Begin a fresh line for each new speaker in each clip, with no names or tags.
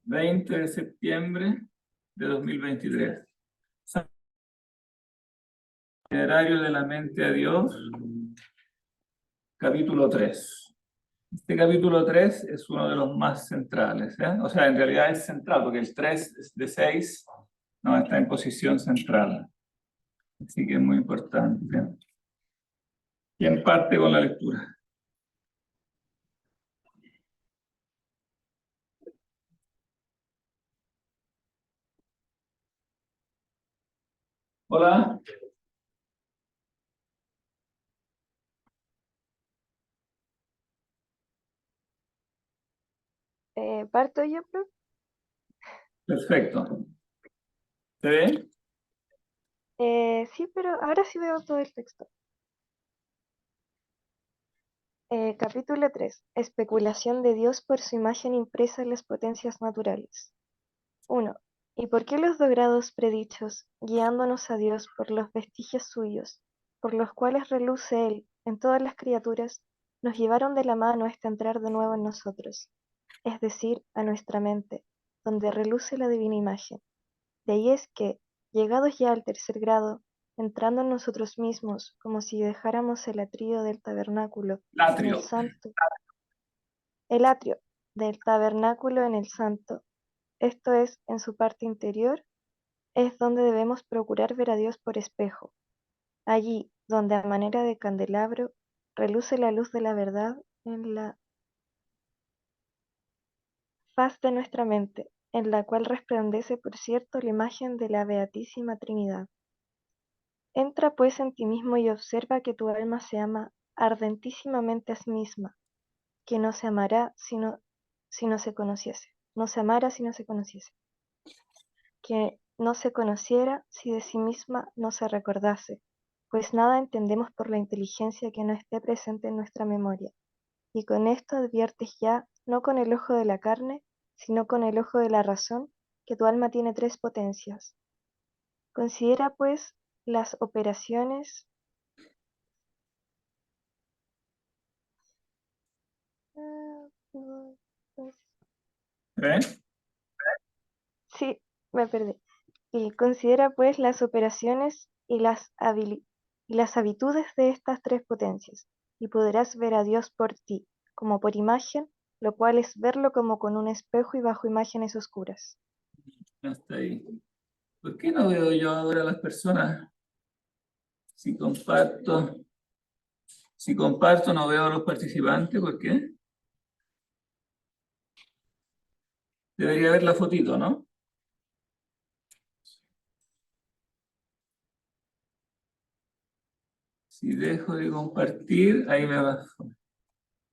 20 de septiembre de 2023. Itinerario de la mente a Dios, capítulo 3. Este capítulo 3 es uno de los más centrales, ¿eh? O sea, en realidad es central, porque el 3 de 6 no está en posición central. Así que es muy importante. ¿Quién parte con la lectura? Hola.
¿Parto yo, profe?
Perfecto. ¿Se ve?
Sí, pero ahora sí veo todo el texto. Capítulo 3. Especulación de Dios por su imagen impresa en las potencias naturales. 1. ¿Y por qué los dogrados predichos, guiándonos a Dios por los vestigios suyos, por los cuales reluce Él en todas las criaturas, nos llevaron de la mano hasta entrar de nuevo en nosotros, es decir, a nuestra mente, donde reluce la divina imagen? De ahí es que, llegados ya al tercer grado, entrando en nosotros mismos, como si dejáramos el atrio del tabernáculo en el santo, el atrio del tabernáculo en el santo, esto es, en su parte interior, es donde debemos procurar ver a Dios por espejo, allí donde a manera de candelabro reluce la luz de la verdad en la faz de nuestra mente, en la cual resplandece, por cierto, la imagen de la Beatísima Trinidad. Entra pues en ti mismo y observa que tu alma se ama ardentísimamente a sí misma, que no se amará si no se conociese, no se amara si no se conociese, que no se conociera si de sí misma no se recordase, pues nada entendemos por la inteligencia que no esté presente en nuestra memoria, y con esto adviertes ya, no con el ojo de la carne, sino con el ojo de la razón, que tu alma tiene tres potencias. Considera pues las operaciones.
¿Se ve?
Sí, me perdí. Y considera pues las operaciones y las habitudes de estas tres potencias, y podrás ver a Dios por ti, como por imagen, lo cual es verlo como con un espejo y bajo imágenes oscuras.
Hasta ahí. ¿Por qué no veo yo ahora a las personas? Si comparto no veo a los participantes, ¿por qué? Debería ver la fotito, ¿no? Si dejo de compartir, ahí me va.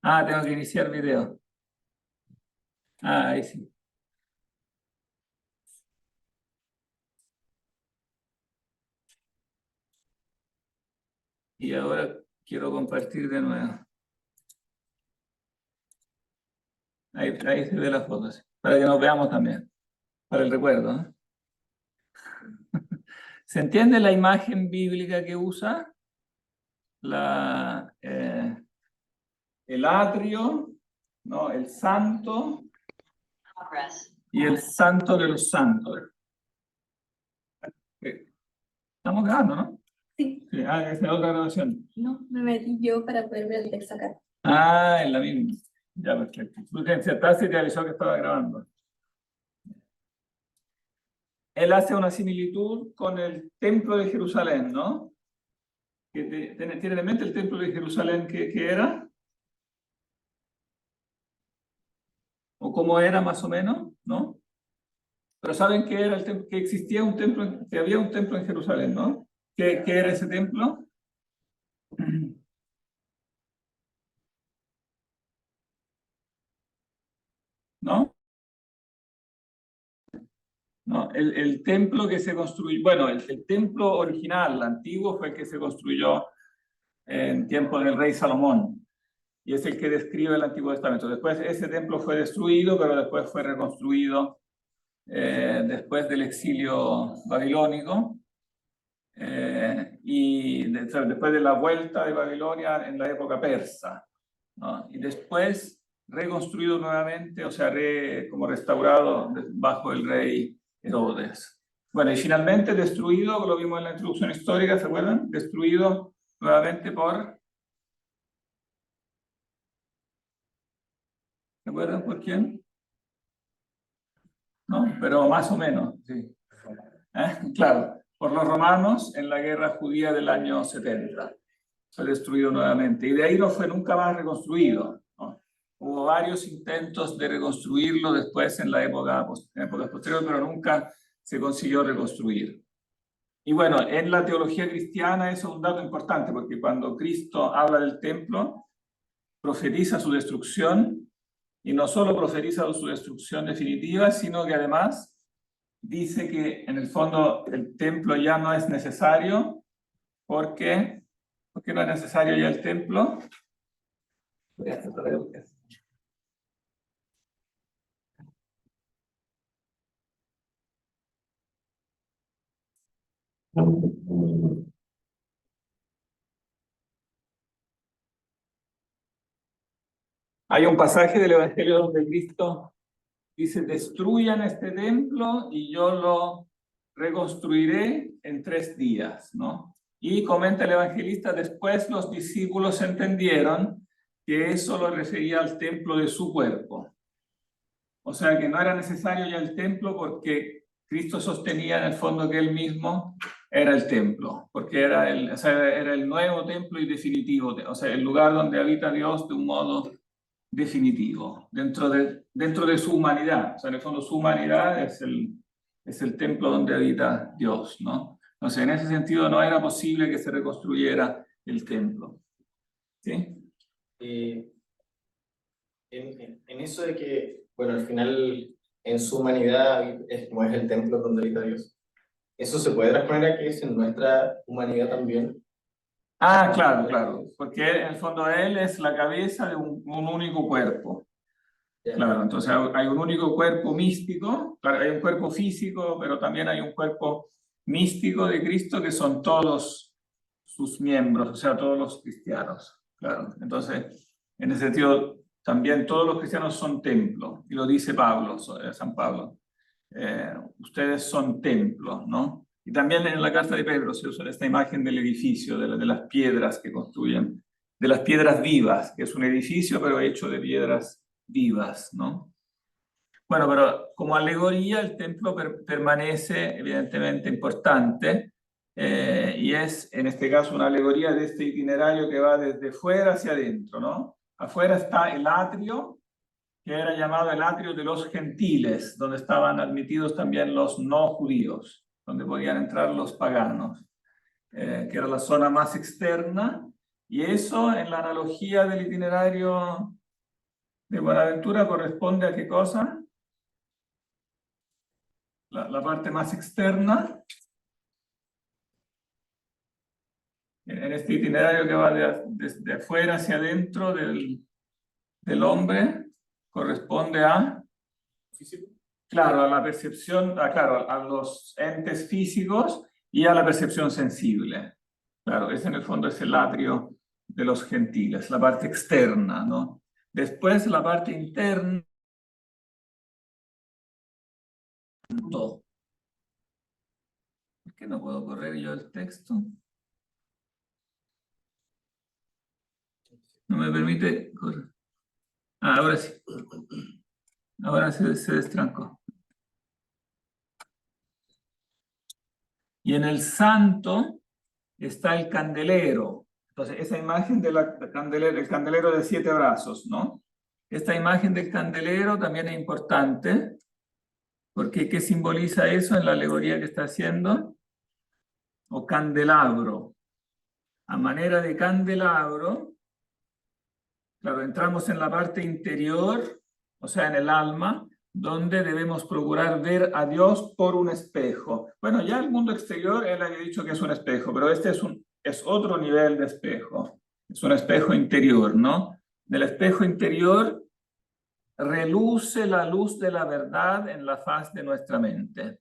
Ah, tengo que iniciar video. Ah, ahí sí. Y ahora quiero compartir de nuevo. Ahí se ve las fotos. Para que nos veamos también. Para el recuerdo, ¿no? ¿Se entiende la imagen bíblica que usa? El atrio, ¿no? El santo y el santo de los santos. Estamos grabando, ¿no?
Sí.
Sí. Ah, esa es otra grabación.
No, me metí yo para poder ver el texto acá.
Ah, en la misma. Ya, perfecto. Porque insertaste y te avisó que estaba grabando. Él hace una similitud con el templo de Jerusalén, ¿no? ¿Tiene en mente el templo de Jerusalén que era? ¿O cómo era más o menos? ¿No? Pero saben que era el templo, que existía un templo, que había un templo en Jerusalén, ¿no? ¿Qué era ese templo? ¿No? No, el templo que se construyó, bueno, el templo original, el antiguo, fue el que se construyó en tiempo del rey Salomón. Y es el que describe el Antiguo Testamento. Después ese templo fue destruido, pero después fue reconstruido después del exilio babilónico y después de la vuelta de Babilonia en la época persa, ¿no? Y después reconstruido nuevamente, o sea, como restaurado bajo el rey Herodes. Bueno, y finalmente destruido, lo vimos en la introducción histórica, ¿se acuerdan? Destruido nuevamente por... ¿Se acuerdan por quién? ¿No? Pero más o menos, sí. Claro, por los romanos en la guerra judía del año 70. Fue destruido nuevamente. Y de ahí no fue nunca más reconstruido, ¿no? Hubo varios intentos de reconstruirlo después en la época posterior, pero nunca se consiguió reconstruir. Y bueno, en la teología cristiana eso es un dato importante, porque cuando Cristo habla del templo, profetiza su destrucción, y no solo profetiza su destrucción definitiva, sino que además dice que en el fondo el templo ya no es necesario. ¿Por qué? ¿Por qué no es necesario ya el templo? Hay un pasaje del Evangelio donde Cristo dice: destruyan este templo y yo lo reconstruiré en 3 días, ¿no? Y comenta el evangelista: después los discípulos entendieron que eso lo refería al templo de su cuerpo. O sea que no era necesario ya el templo, porque Cristo sostenía en el fondo que él mismo era el templo, porque era el nuevo templo y definitivo, o sea, el lugar donde habita Dios de un modo definitivo, dentro de su humanidad. O sea, en el fondo su humanidad es el templo donde habita Dios, ¿no? Entonces, en ese sentido no era posible que se reconstruyera el templo. ¿Sí?
En eso de que, bueno, al final en su humanidad es como es el templo donde habita Dios, ¿eso se puede transponer a que es en nuestra humanidad también?
Ah, claro, claro, porque en el fondo él es la cabeza de un único cuerpo. Claro, entonces hay un único cuerpo místico, claro, hay un cuerpo físico, pero también hay un cuerpo místico de Cristo que son todos sus miembros, o sea, todos los cristianos. Claro, entonces, en ese sentido, también todos los cristianos son templo, y lo dice Pablo, San Pablo. Ustedes son templos, ¿no? Y también en la carta de Pedro se usa esta imagen del edificio, de las piedras que construyen, de las piedras vivas, que es un edificio pero hecho de piedras vivas, ¿no? Bueno, pero como alegoría el templo permanece evidentemente importante, y es en este caso una alegoría de este itinerario que va desde fuera hacia adentro, ¿no? Afuera está el atrio, que era llamado el atrio de los gentiles, donde estaban admitidos también los no judíos, donde podían entrar los paganos, que era la zona más externa, y eso en la analogía del itinerario de Buenaventura corresponde a ¿qué cosa? La parte más externa, en este itinerario que va desde afuera hacia adentro del hombre, corresponde a, claro, a la percepción, claro, a los entes físicos y a la percepción sensible. Claro, ese en el fondo es el atrio de los gentiles, la parte externa, ¿no? Después la parte interna. ¿Por qué no puedo correr yo el texto? No me permite correr. Ah, ahora sí. Ahora se destrancó. Y en el santo está el candelero. Entonces, esa imagen del candelero de 7 brazos, ¿no? Esta imagen del candelero también es importante, porque ¿qué simboliza eso en la alegoría que está haciendo? O candelabro. A manera de candelabro, claro, entramos en la parte interior, o sea, en el alma, donde debemos procurar ver a Dios por un espejo. Bueno, ya el mundo exterior, él había dicho que es un espejo, pero este es otro nivel de espejo. Es un espejo interior, ¿no? Del espejo interior reluce la luz de la verdad en la faz de nuestra mente,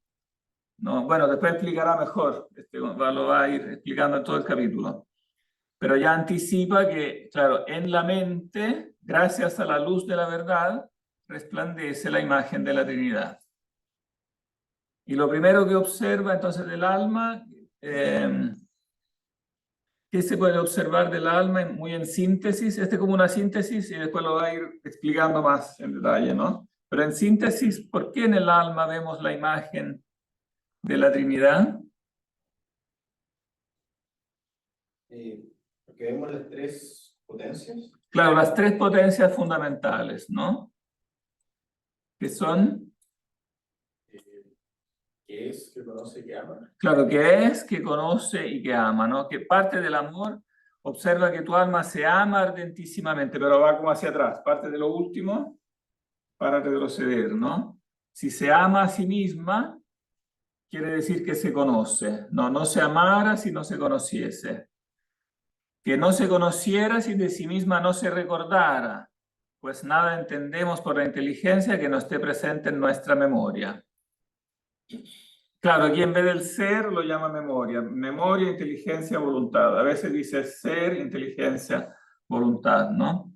¿no? Bueno, después explicará mejor, lo va a ir explicando en todo el capítulo. Pero ya anticipa que, claro, en la mente gracias a la luz de la verdad, resplandece la imagen de la Trinidad. Y lo primero que observa entonces del alma, ¿qué se puede observar del alma muy en síntesis? Este es como una síntesis y después lo va a ir explicando más en detalle, ¿no? Pero en síntesis, ¿por qué en el alma vemos la imagen de la Trinidad?
Porque vemos las tres potencias.
Claro, las tres potencias fundamentales, ¿no? Que son,
Que es, que conoce, que ama.
claro, que es, que conoce y que ama, ¿no? Que parte del amor, observa que tu alma se ama ardentísimamente, pero va como hacia atrás, parte de lo último para retroceder, ¿no? Si se ama a sí misma, quiere decir que se conoce. No se amara si no se conociese. Que no se conociera si de sí misma no se recordara, pues nada entendemos por la inteligencia que no esté presente en nuestra memoria. Claro, aquí en vez del ser lo llama memoria. Memoria, inteligencia, voluntad. A veces dice ser, inteligencia, voluntad, ¿no?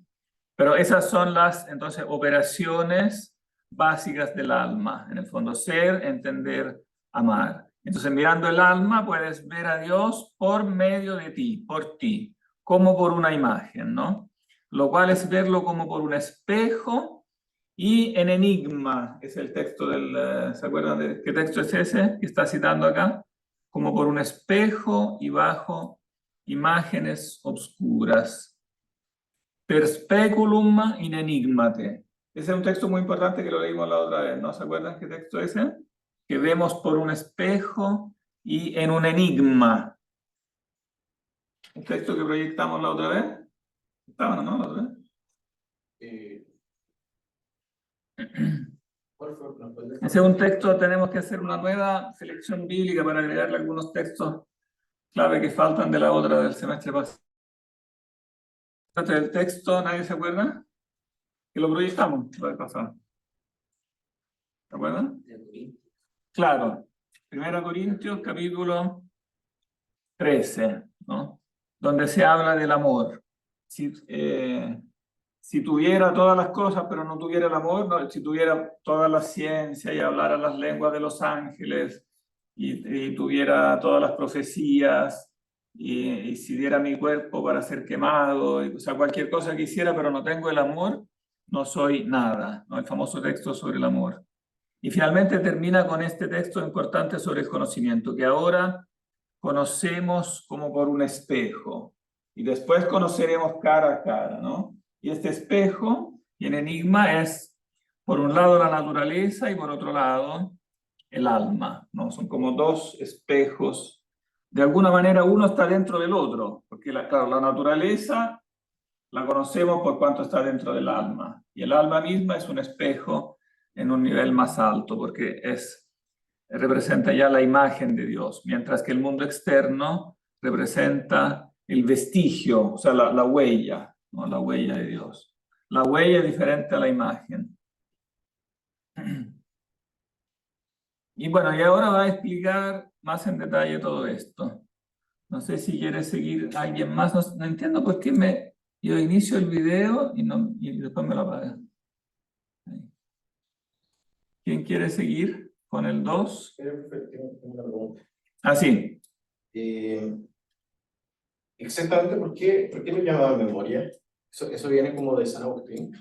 Pero esas son las, entonces, operaciones básicas del alma. En el fondo, ser, entender, amar. Entonces, mirando el alma, puedes ver a Dios por medio de ti, por ti, como por una imagen, ¿no? Lo cual es verlo como por un espejo y en enigma. Es el texto del, ¿se acuerdan de qué texto es ese que está citando acá? Como por un espejo y bajo imágenes obscuras. Per speculum in enigmate. Ese es un texto muy importante que lo leímos la otra vez, ¿no? ¿Se acuerdan qué texto es ese? Que vemos por un espejo y en un enigma. Un texto que proyectamos la otra vez. ¿Estaban, no? La otra vez.
¿Cuál fue?
Ese es un texto, tenemos que hacer una nueva selección bíblica para agregarle algunos textos clave que faltan de la otra del semestre pasado. El texto, ¿nadie se acuerda? Que lo proyectamos la vez pasada. ¿Se acuerdan? Claro. 1 Corintios, capítulo 13, ¿no? Donde se habla del amor. Si tuviera todas las cosas, pero no tuviera el amor, no, si tuviera toda la ciencia y hablara las lenguas de los ángeles, y tuviera todas las profecías, y si diera mi cuerpo para ser quemado, o sea, cualquier cosa que hiciera, pero no tengo el amor, no soy nada, ¿no? El famoso texto sobre el amor. Y finalmente termina con este texto importante sobre el conocimiento, que ahora conocemos como por un espejo, y después conoceremos cara a cara, ¿no? Y este espejo, y en enigma, es por un lado la naturaleza y por otro lado el alma, ¿no? Son como dos espejos. De alguna manera uno está dentro del otro, porque claro, la naturaleza la conocemos por cuanto está dentro del alma, y el alma misma es un espejo en un nivel más alto, porque representa ya la imagen de Dios, mientras que el mundo externo representa el vestigio, o sea, la huella, ¿no? La huella de Dios. La huella es diferente a la imagen. Y bueno, y ahora va a explicar más en detalle todo esto. No sé si quiere seguir alguien más. No entiendo por qué yo inicio el video y después me lo apaga. ¿Quién quiere seguir con el 2?
Tengo una pregunta.
Ah, sí.
Exactamente, ¿por qué lo llamaban memoria? Eso viene como de San Agustín.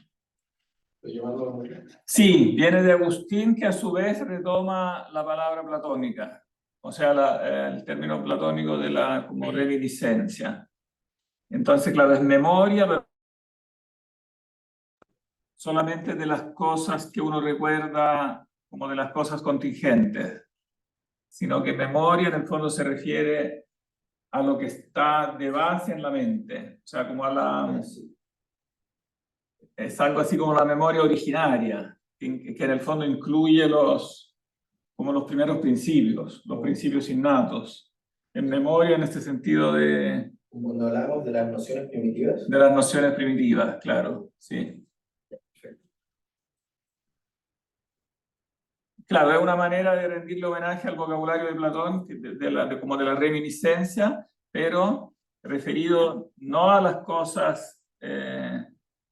¿Lo llamaban memoria?
Sí, viene de Agustín, que a su vez retoma la palabra platónica, o sea, el término platónico de la como reminiscencia. Entonces, claro, es memoria, pero solamente de las cosas que uno recuerda como de las cosas contingentes, sino que memoria en el fondo se refiere a lo que está de base en la mente, o sea, como es algo así como la memoria originaria, que en el fondo incluye como los primeros principios, los principios innatos. En memoria en este sentido
Cuando hablamos de las nociones primitivas.
de las nociones primitivas, claro, sí. Claro, es una manera de rendirle homenaje al vocabulario de Platón, como de la reminiscencia, pero referido no a las cosas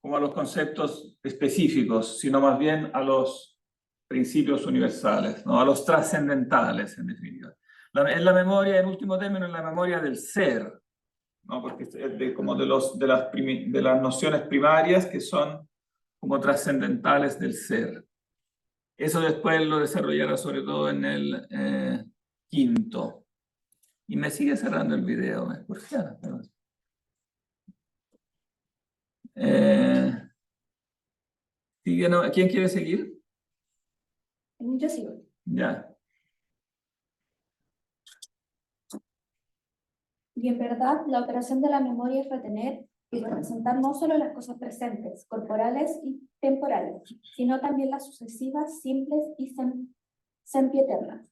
como a los conceptos específicos, sino más bien a los principios universales, ¿no? A los trascendentales, en definitiva. En la memoria, en último término, en la memoria del ser, ¿no? Porque es como de las nociones primarias que son como trascendentales del ser. Eso después lo desarrollará sobre todo en el quinto. Y me sigue cerrando el video. ¿Por qué? ¿Quién quiere seguir?
Yo sigo.
Ya.
Y en verdad, la operación de la memoria es retener y representar no solo las cosas presentes, corporales y temporales, sino también las sucesivas, simples y sempiternas.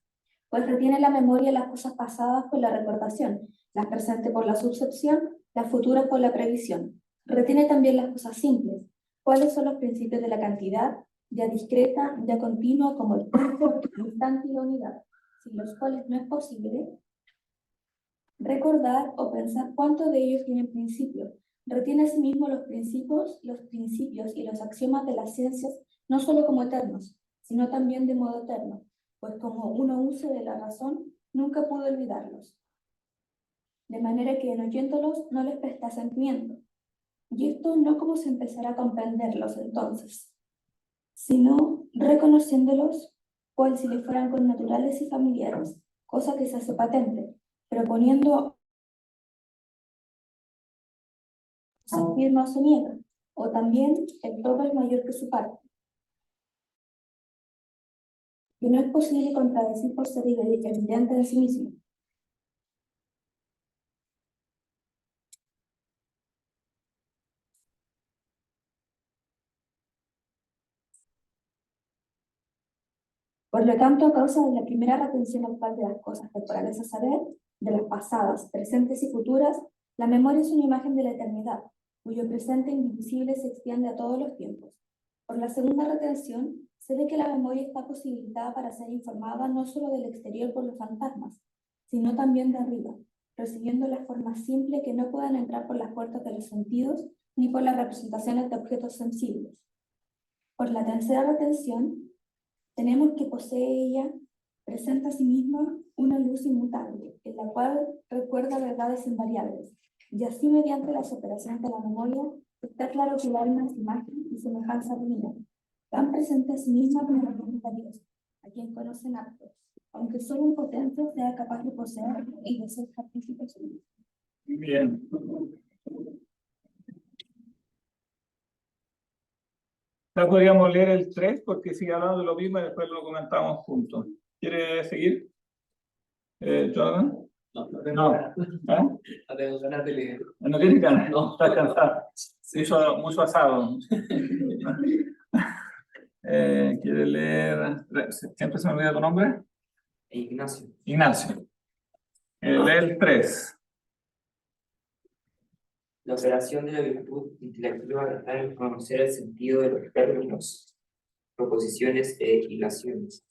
Pues retiene la memoria las cosas pasadas por la recordación, las presentes por la subcepción, las futuras por la previsión. Retiene también las cosas simples, cuáles son los principios de la cantidad, ya discreta, ya continua, como el tiempo, el instante y la unidad, sin los cuales no es posible recordar o pensar cuántos de ellos tienen principio. Retiene asimismo los principios y los axiomas de las ciencias, no solo como eternos, sino también de modo eterno, pues como uno use de la razón, nunca pudo olvidarlos. De manera que en oyéndolos no les presta sentimiento. Y esto no como se empezará a comprenderlos entonces, sino reconociéndolos cual si les fueran connaturales y familiares, cosa que se hace patente, proponiendo se afirma o se niega, o también el todo es mayor que su parte. Y no es posible contradecir por ser evidente en sí mismo. Por lo tanto, a causa de la primera retención actual de las cosas corporales, a saber, de las pasadas, presentes y futuras, la memoria es una imagen de la eternidad, cuyo presente indivisible se extiende a todos los tiempos. Por la segunda retención, se ve que la memoria está posibilitada para ser informada no solo del exterior por los fantasmas, sino también de arriba, recibiendo las formas simples que no puedan entrar por las puertas de los sentidos ni por las representaciones de objetos sensibles. Por la tercera retención, tenemos que posee ella, presenta a sí misma una luz inmutable, en la cual recuerda verdades invariables, y así mediante las operaciones de la memoria está claro que el alma es imagen y semejanza divina, tan presente a sí misma como representa a Dios, a quien conocen actos, aunque solo un potencia sea capaz de poseer y de ser partícipe suyo.
Bien. Ya podríamos leer el 3 porque sigue hablando de lo mismo y después lo comentamos juntos. ¿Quiere seguir? ¿Jonathan?
No.
¿Ah?
No tengo ganas de leer.
¿No tienes ganas?
No.
Estás cansado. Mucho asado. ¿Quiere leer? ¿Siempre se me olvida tu nombre?
Ignacio.
Ignacio. Lee el 3.
La operación de la virtud intelectiva está en conocer el sentido de los términos, proposiciones e ilaciones.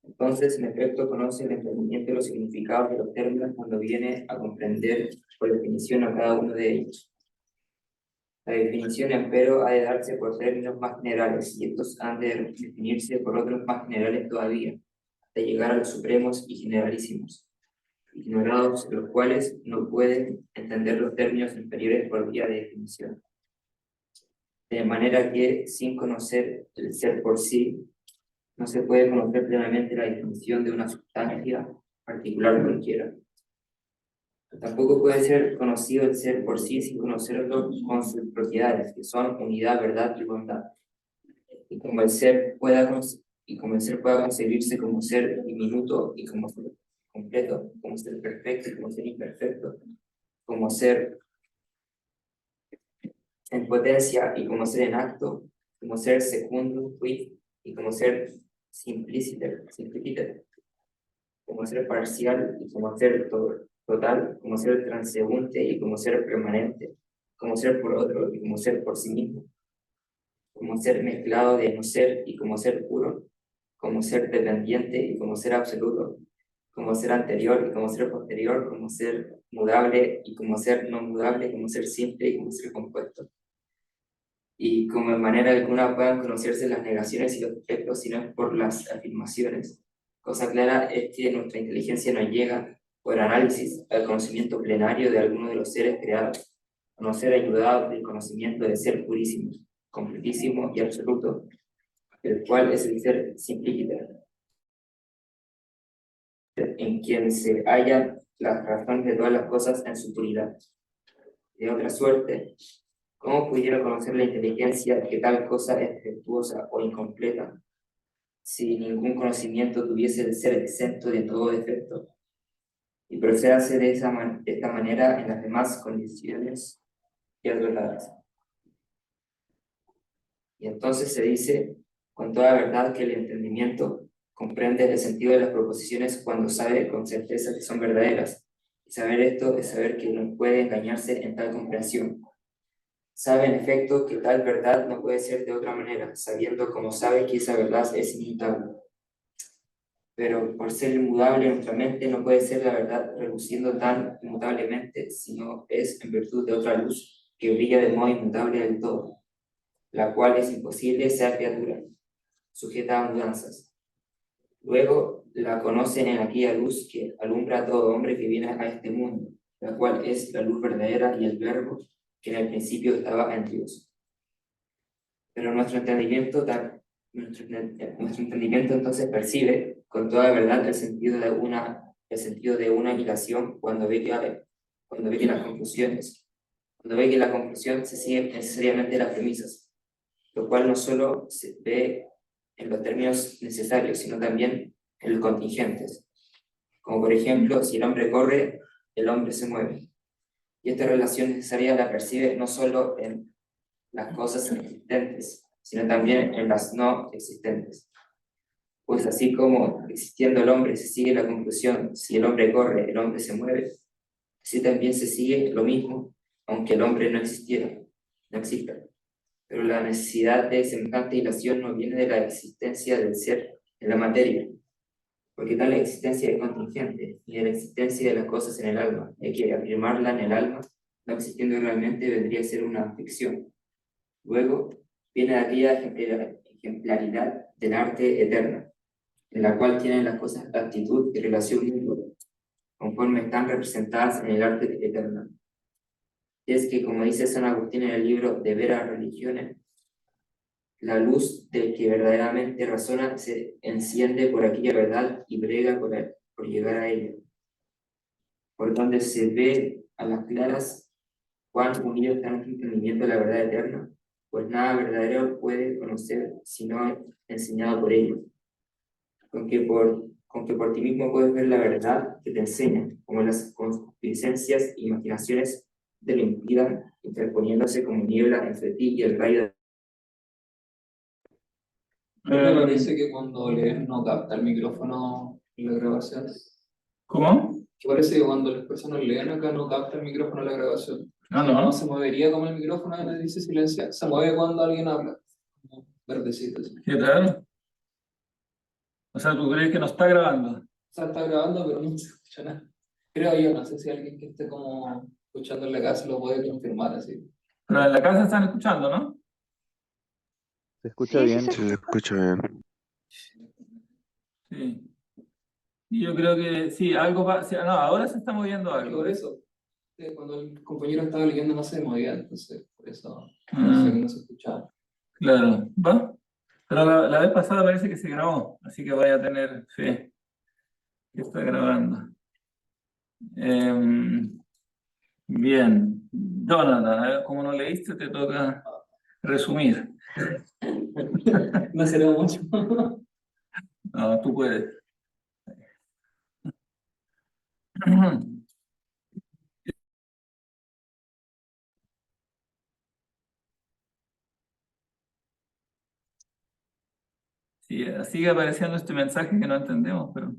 Entonces, en efecto, conoce el entendimiento de los significados de los términos cuando viene a comprender por definición a cada uno de ellos. La definición, empero, ha de darse por términos más generales, y estos han de definirse por otros más generales todavía, hasta llegar a los supremos y generalísimos, ignorados los cuales no pueden entender los términos inferiores por vía de definición. De manera que, sin conocer el ser por sí, no se puede conocer plenamente la definición de una sustancia particular cualquiera. Tampoco puede ser conocido el ser por sí sin conocerlo con sus propiedades, que son unidad, verdad y bondad. Y como el ser pueda concebirse como ser diminuto y como ser completo, como ser perfecto y como ser imperfecto, como ser en potencia y como ser en acto, como ser secundum quid y como ser simpliciter, como ser parcial y como ser total, como ser transeúnte y como ser permanente, como ser por otro y como ser por sí mismo, como ser mezclado de no ser y como ser puro, como ser dependiente y como ser absoluto, como ser anterior y como ser posterior, como ser mudable y como ser no mudable, como ser simple y como ser compuesto, y como en manera alguna puedan conocerse las negaciones y los defectos, sino por las afirmaciones. Cosa clara es que nuestra inteligencia no llega, por análisis, al conocimiento plenario de alguno de los seres creados, a no ser ayudado del conocimiento del ser purísimo, completísimo y absoluto, el cual es el ser simplíquita, en quien se hallan las razones de todas las cosas en su puridad. De otra suerte, ¿cómo pudiera conocer la inteligencia que tal cosa es defectuosa o incompleta, si ningún conocimiento tuviese de ser exento de todo defecto? Y procédase de esta manera en las demás condiciones ya tratadas. Y entonces se dice con toda verdad que el entendimiento comprende el sentido de las proposiciones cuando sabe con certeza que son verdaderas. Y saber esto es saber que no puede engañarse en tal comprensión. Sabe en efecto que tal verdad no puede ser de otra manera, sabiendo como sabe que esa verdad es inmutable. Pero por ser inmutable nuestra mente no puede ser la verdad reluciendo tan inmutablemente, sino es en virtud de otra luz que brilla de modo inmutable del todo, la cual es imposible sea criatura, sujeta a mudanzas. Luego la conocen en aquella luz que alumbra a todo hombre que viene a este mundo, la cual es la luz verdadera y el verbo que en el principio estaba en Dios. Pero nuestro entendimiento entonces percibe con toda verdad el sentido de una ilación cuando ve que las conclusiones, cuando ve que la conclusión se sigue necesariamente las premisas, lo cual no solo se ve en los términos necesarios, sino también en los contingentes. Como por ejemplo, si el hombre corre, el hombre se mueve. Y esta relación necesaria la percibe no solo en las cosas existentes, sino también en las no existentes. Pues así como existiendo el hombre se sigue la conclusión, si el hombre corre, el hombre se mueve, así también se sigue lo mismo, aunque el hombre no exista. Pero la necesidad de semejante ilación no viene de la existencia del ser en la materia, porque tal existencia es contingente, y de la existencia de las cosas en el alma, de que afirmarla en el alma, no existiendo realmente, vendría a ser una ficción. Luego viene aquella ejemplaridad del arte eterna, en la cual tienen las cosas actitud y relación mutua, conforme están representadas en el arte eterno. Y es que, como dice San Agustín en el libro De Vera Religiones, la luz del que verdaderamente razona se enciende por aquella verdad y brega por llegar a ella, por donde se ve a las claras cuán unido está nuestro entendimiento a la verdad eterna, pues nada verdadero puede conocer si no es enseñado por ello. Con que por ti mismo puedes ver la verdad que te enseña, como las concupiscencias e imaginaciones te lo impidan, interponiéndose como niebla entre ti y el rayo de...
Me parece que cuando lees no capta el micrófono en la grabación.
¿Cómo?
Que parece que cuando las personas leen acá no capta el micrófono en la grabación.
Ah,
No
no.
se movería como el micrófono le dice silenciar. Se mueve cuando alguien habla. Como verdecito. Así.
Qué raro. O sea, ¿tú crees que no está grabando?
O sea, está grabando, pero no se escucha nada. Creo yo, no sé si alguien que esté como escuchando en la casa lo puede confirmar así.
Pero en la casa están escuchando, ¿no?
Se escucha
Sí,
bien.
sí,
Sí, se escucha bien.
Sí. Y yo creo que sí, algo va. Sí, no, ahora se está moviendo
Y
algo.
por eso, cuando el compañero estaba leyendo no se movía, entonces por eso
Ah.
no sé que no se escuchaba.
Claro, ¿va? Pero la vez pasada parece que se grabó, así que vaya a tener fe que está grabando. Bien, Jonathan, a ver, como no leíste, te toca resumir.
No será mucho.
No, tú puedes. Sí, sigue apareciendo este mensaje que no entendemos, pero...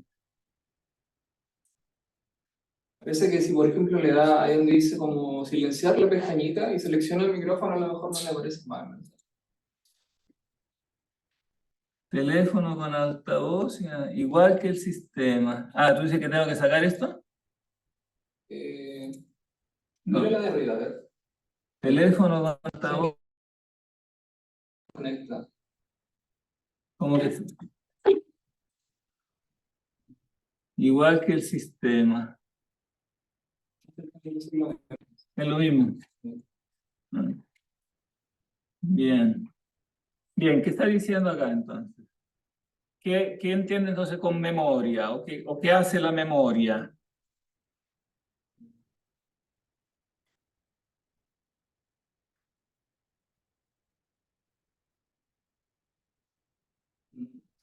Parece que si por ejemplo le da ahí donde dice como silenciar la pestañita y selecciona el micrófono, a lo mejor no le aparece mal.
Teléfono con altavoz, igual que el sistema. Ah, ¿tú dices que tengo que sacar esto?
Mira
No.
la de arriba, a ver.
Teléfono con altavoz.
conecta.
¿Cómo que sí? Igual que el sistema. Es lo mismo. Bien. Bien, ¿qué está diciendo acá entonces? ¿Qué entiende entonces con memoria? ¿O qué hace la memoria?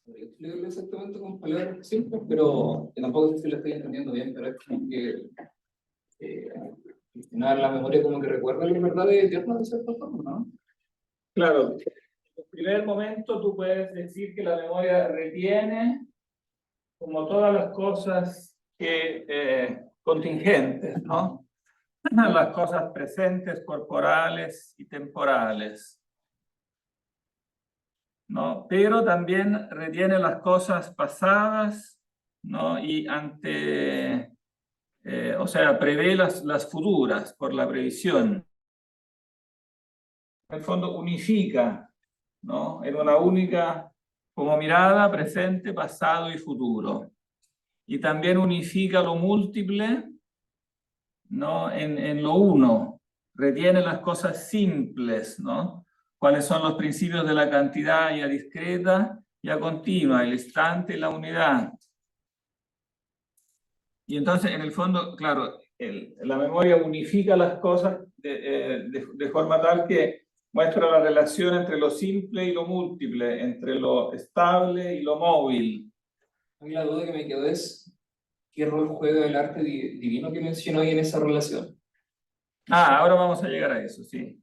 Podría explicarlo exactamente con palabras simples, pero que tampoco sé si lo estoy entendiendo bien, pero es como que gestionar la memoria como que recuerda las verdades eternas de cierta forma, ¿no?
Claro, en el primer momento tú puedes decir que la memoria retiene como todas las cosas contingentes, ¿no? Las cosas presentes, corporales y temporales, ¿no? Pero también retiene las cosas pasadas, ¿no? Y o sea, prevé las futuras por la previsión. En el fondo unifica, ¿no? En una única como mirada, presente, pasado y futuro. Y también unifica lo múltiple, ¿no? En lo uno. Retiene las cosas simples, ¿no? ¿Cuáles son los principios de la cantidad y a discreta y a continua, el instante y la unidad? Y entonces, en el fondo, claro, la memoria unifica las cosas de forma tal que muestra la relación entre lo simple y lo múltiple, entre lo estable y lo móvil.
A mí la duda que me quedó es qué rol juega el arte divino que mencionó ahí en esa relación.
Ahora vamos a llegar a eso, sí.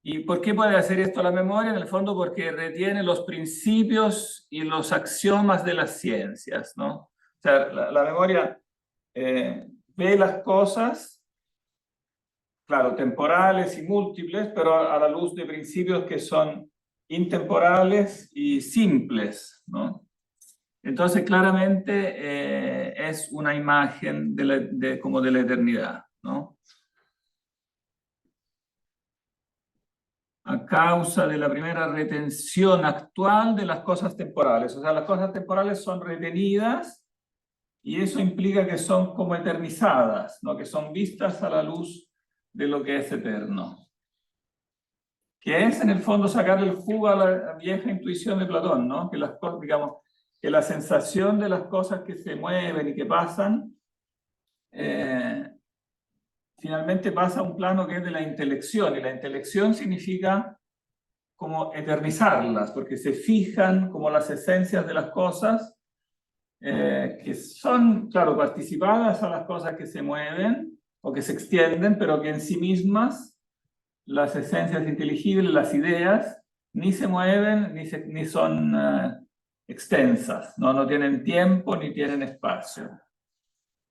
¿Y por qué puede hacer esto la memoria? En el fondo porque retiene los principios y los axiomas de las ciencias, ¿no? O sea, la memoria ve las cosas, claro, temporales y múltiples, pero a la luz de principios que son intemporales y simples, ¿no? Entonces, claramente es una imagen como de la eternidad, ¿no? A causa de la primera retención actual de las cosas temporales. O sea, las cosas temporales son retenidas y eso implica que son como eternizadas, ¿no? Que son vistas a la luz de lo que es eterno. Que es en el fondo sacar el jugo a la vieja intuición de Platón, ¿no? Que las cosas, digamos, que la sensación de las cosas que se mueven y que pasan finalmente pasa a un plano que es de la intelección, y la intelección significa como eternizarlas, porque se fijan como las esencias de las cosas, que son, claro, participadas a las cosas que se mueven o que se extienden, pero que en sí mismas las esencias inteligibles, las ideas, ni se mueven ni son extensas, ¿no? No tienen tiempo ni tienen espacio.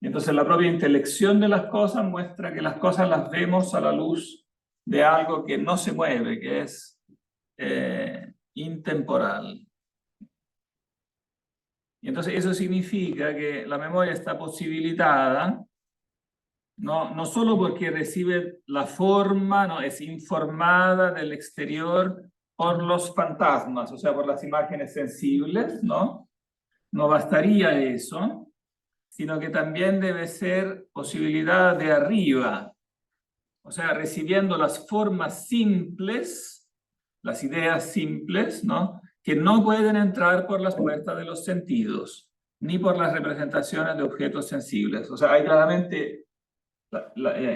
Y entonces la propia intelección de las cosas muestra que las cosas las vemos a la luz de algo que no se mueve, que es intemporal. Y entonces eso significa que la memoria está posibilitada no solo porque recibe la forma, no, es informada del exterior por los fantasmas, o sea, por las imágenes sensibles, ¿no? No bastaría eso, sino que también debe ser posibilidad de arriba, o sea, recibiendo las formas simples, las ideas simples, ¿no? Que no pueden entrar por las puertas de los sentidos, ni por las representaciones de objetos sensibles. O sea, hay claramente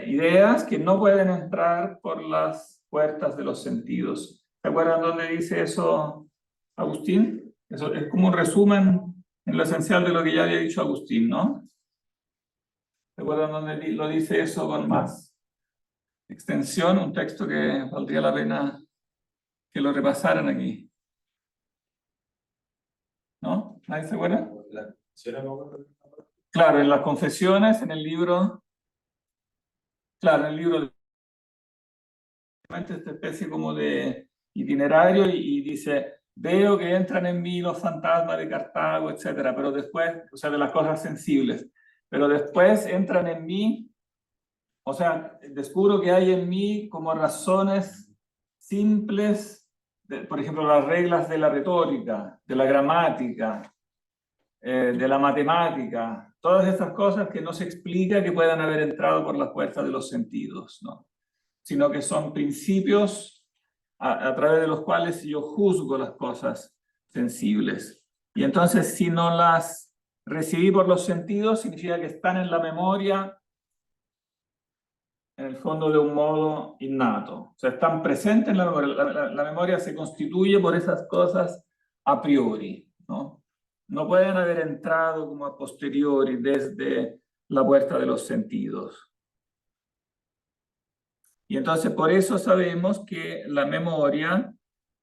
ideas que no pueden entrar por las puertas de los sentidos. ¿Se acuerdan dónde dice eso Agustín? Eso es como un resumen en lo esencial de lo que ya había dicho Agustín, ¿no? ¿Se acuerdan dónde lo dice eso con más extensión? Un texto que valdría la pena que lo repasaran aquí. ¿No? ¿Nadie se acuerda? Claro, en las confesiones, en el libro, claro, en el libro de esta especie como de itinerario y dice, veo que entran en mí los fantasmas de Cartago, etcétera, pero después, o sea, de las cosas sensibles, pero después entran en mí, o sea, descubro que hay en mí como razones simples por ejemplo, las reglas de la retórica, de la gramática, de la matemática, todas estas cosas que no se explica que puedan haber entrado por la puerta de los sentidos, ¿no? Sino que son principios a través de los cuales yo juzgo las cosas sensibles. Y entonces, si no las recibí por los sentidos, significa que están en la memoria, en el fondo, de un modo innato. O sea, están presentes en la memoria. La memoria se constituye por esas cosas a priori, ¿no? No pueden haber entrado como a posteriori desde la puerta de los sentidos. Y entonces por eso sabemos que la memoria,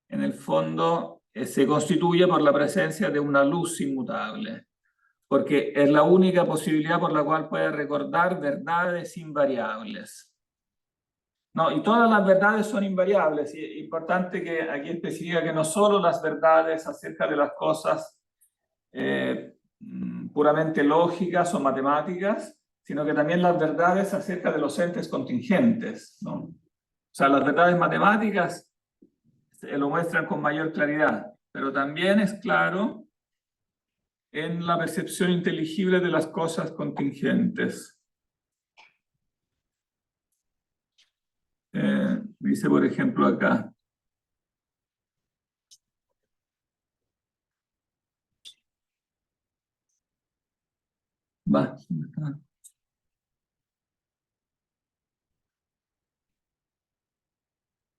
en el fondo, se constituye por la presencia de una luz inmutable, porque es la única posibilidad por la cual puede recordar verdades invariables. No, y todas las verdades son invariables, y es importante que aquí especifica que no solo las verdades acerca de las cosas puramente lógicas o matemáticas, sino que también las verdades acerca de los entes contingentes, ¿no? O sea, las verdades matemáticas lo muestran con mayor claridad, pero también es claro en la percepción inteligible de las cosas contingentes. Dice, por ejemplo, acá. Va.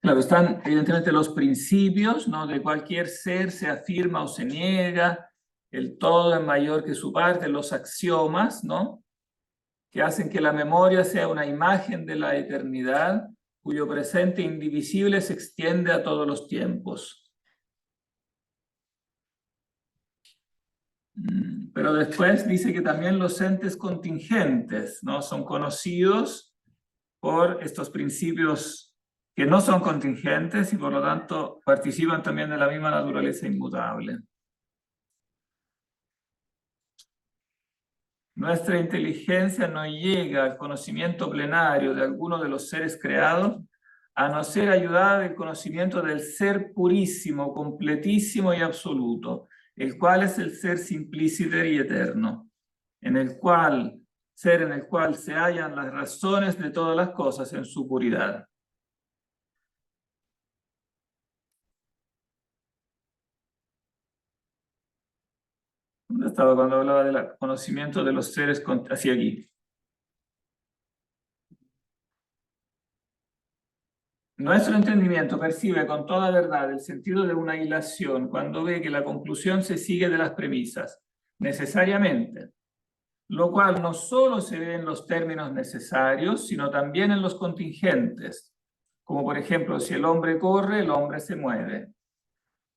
Claro, están evidentemente los principios, ¿no? De cualquier ser se afirma o se niega, el todo es mayor que su parte, los axiomas, ¿no? Que hacen que la memoria sea una imagen de la eternidad, cuyo presente indivisible se extiende a todos los tiempos. Pero después dice que también los entes contingentes, ¿no? Son conocidos por estos principios que no son contingentes y por lo tanto participan también de la misma naturaleza inmutable. Nuestra inteligencia no llega al conocimiento plenario de alguno de los seres creados a no ser ayudada del conocimiento del ser purísimo, completísimo y absoluto, el cual es el ser simpliciter y eterno, en el cual se hallan las razones de todas las cosas en su puridad. ¿Dónde estaba cuando hablaba del conocimiento de los seres hacia aquí? Nuestro entendimiento percibe con toda verdad el sentido de una hilación cuando ve que la conclusión se sigue de las premisas, necesariamente, lo cual no solo se ve en los términos necesarios, sino también en los contingentes, como por ejemplo, si el hombre corre, el hombre se mueve.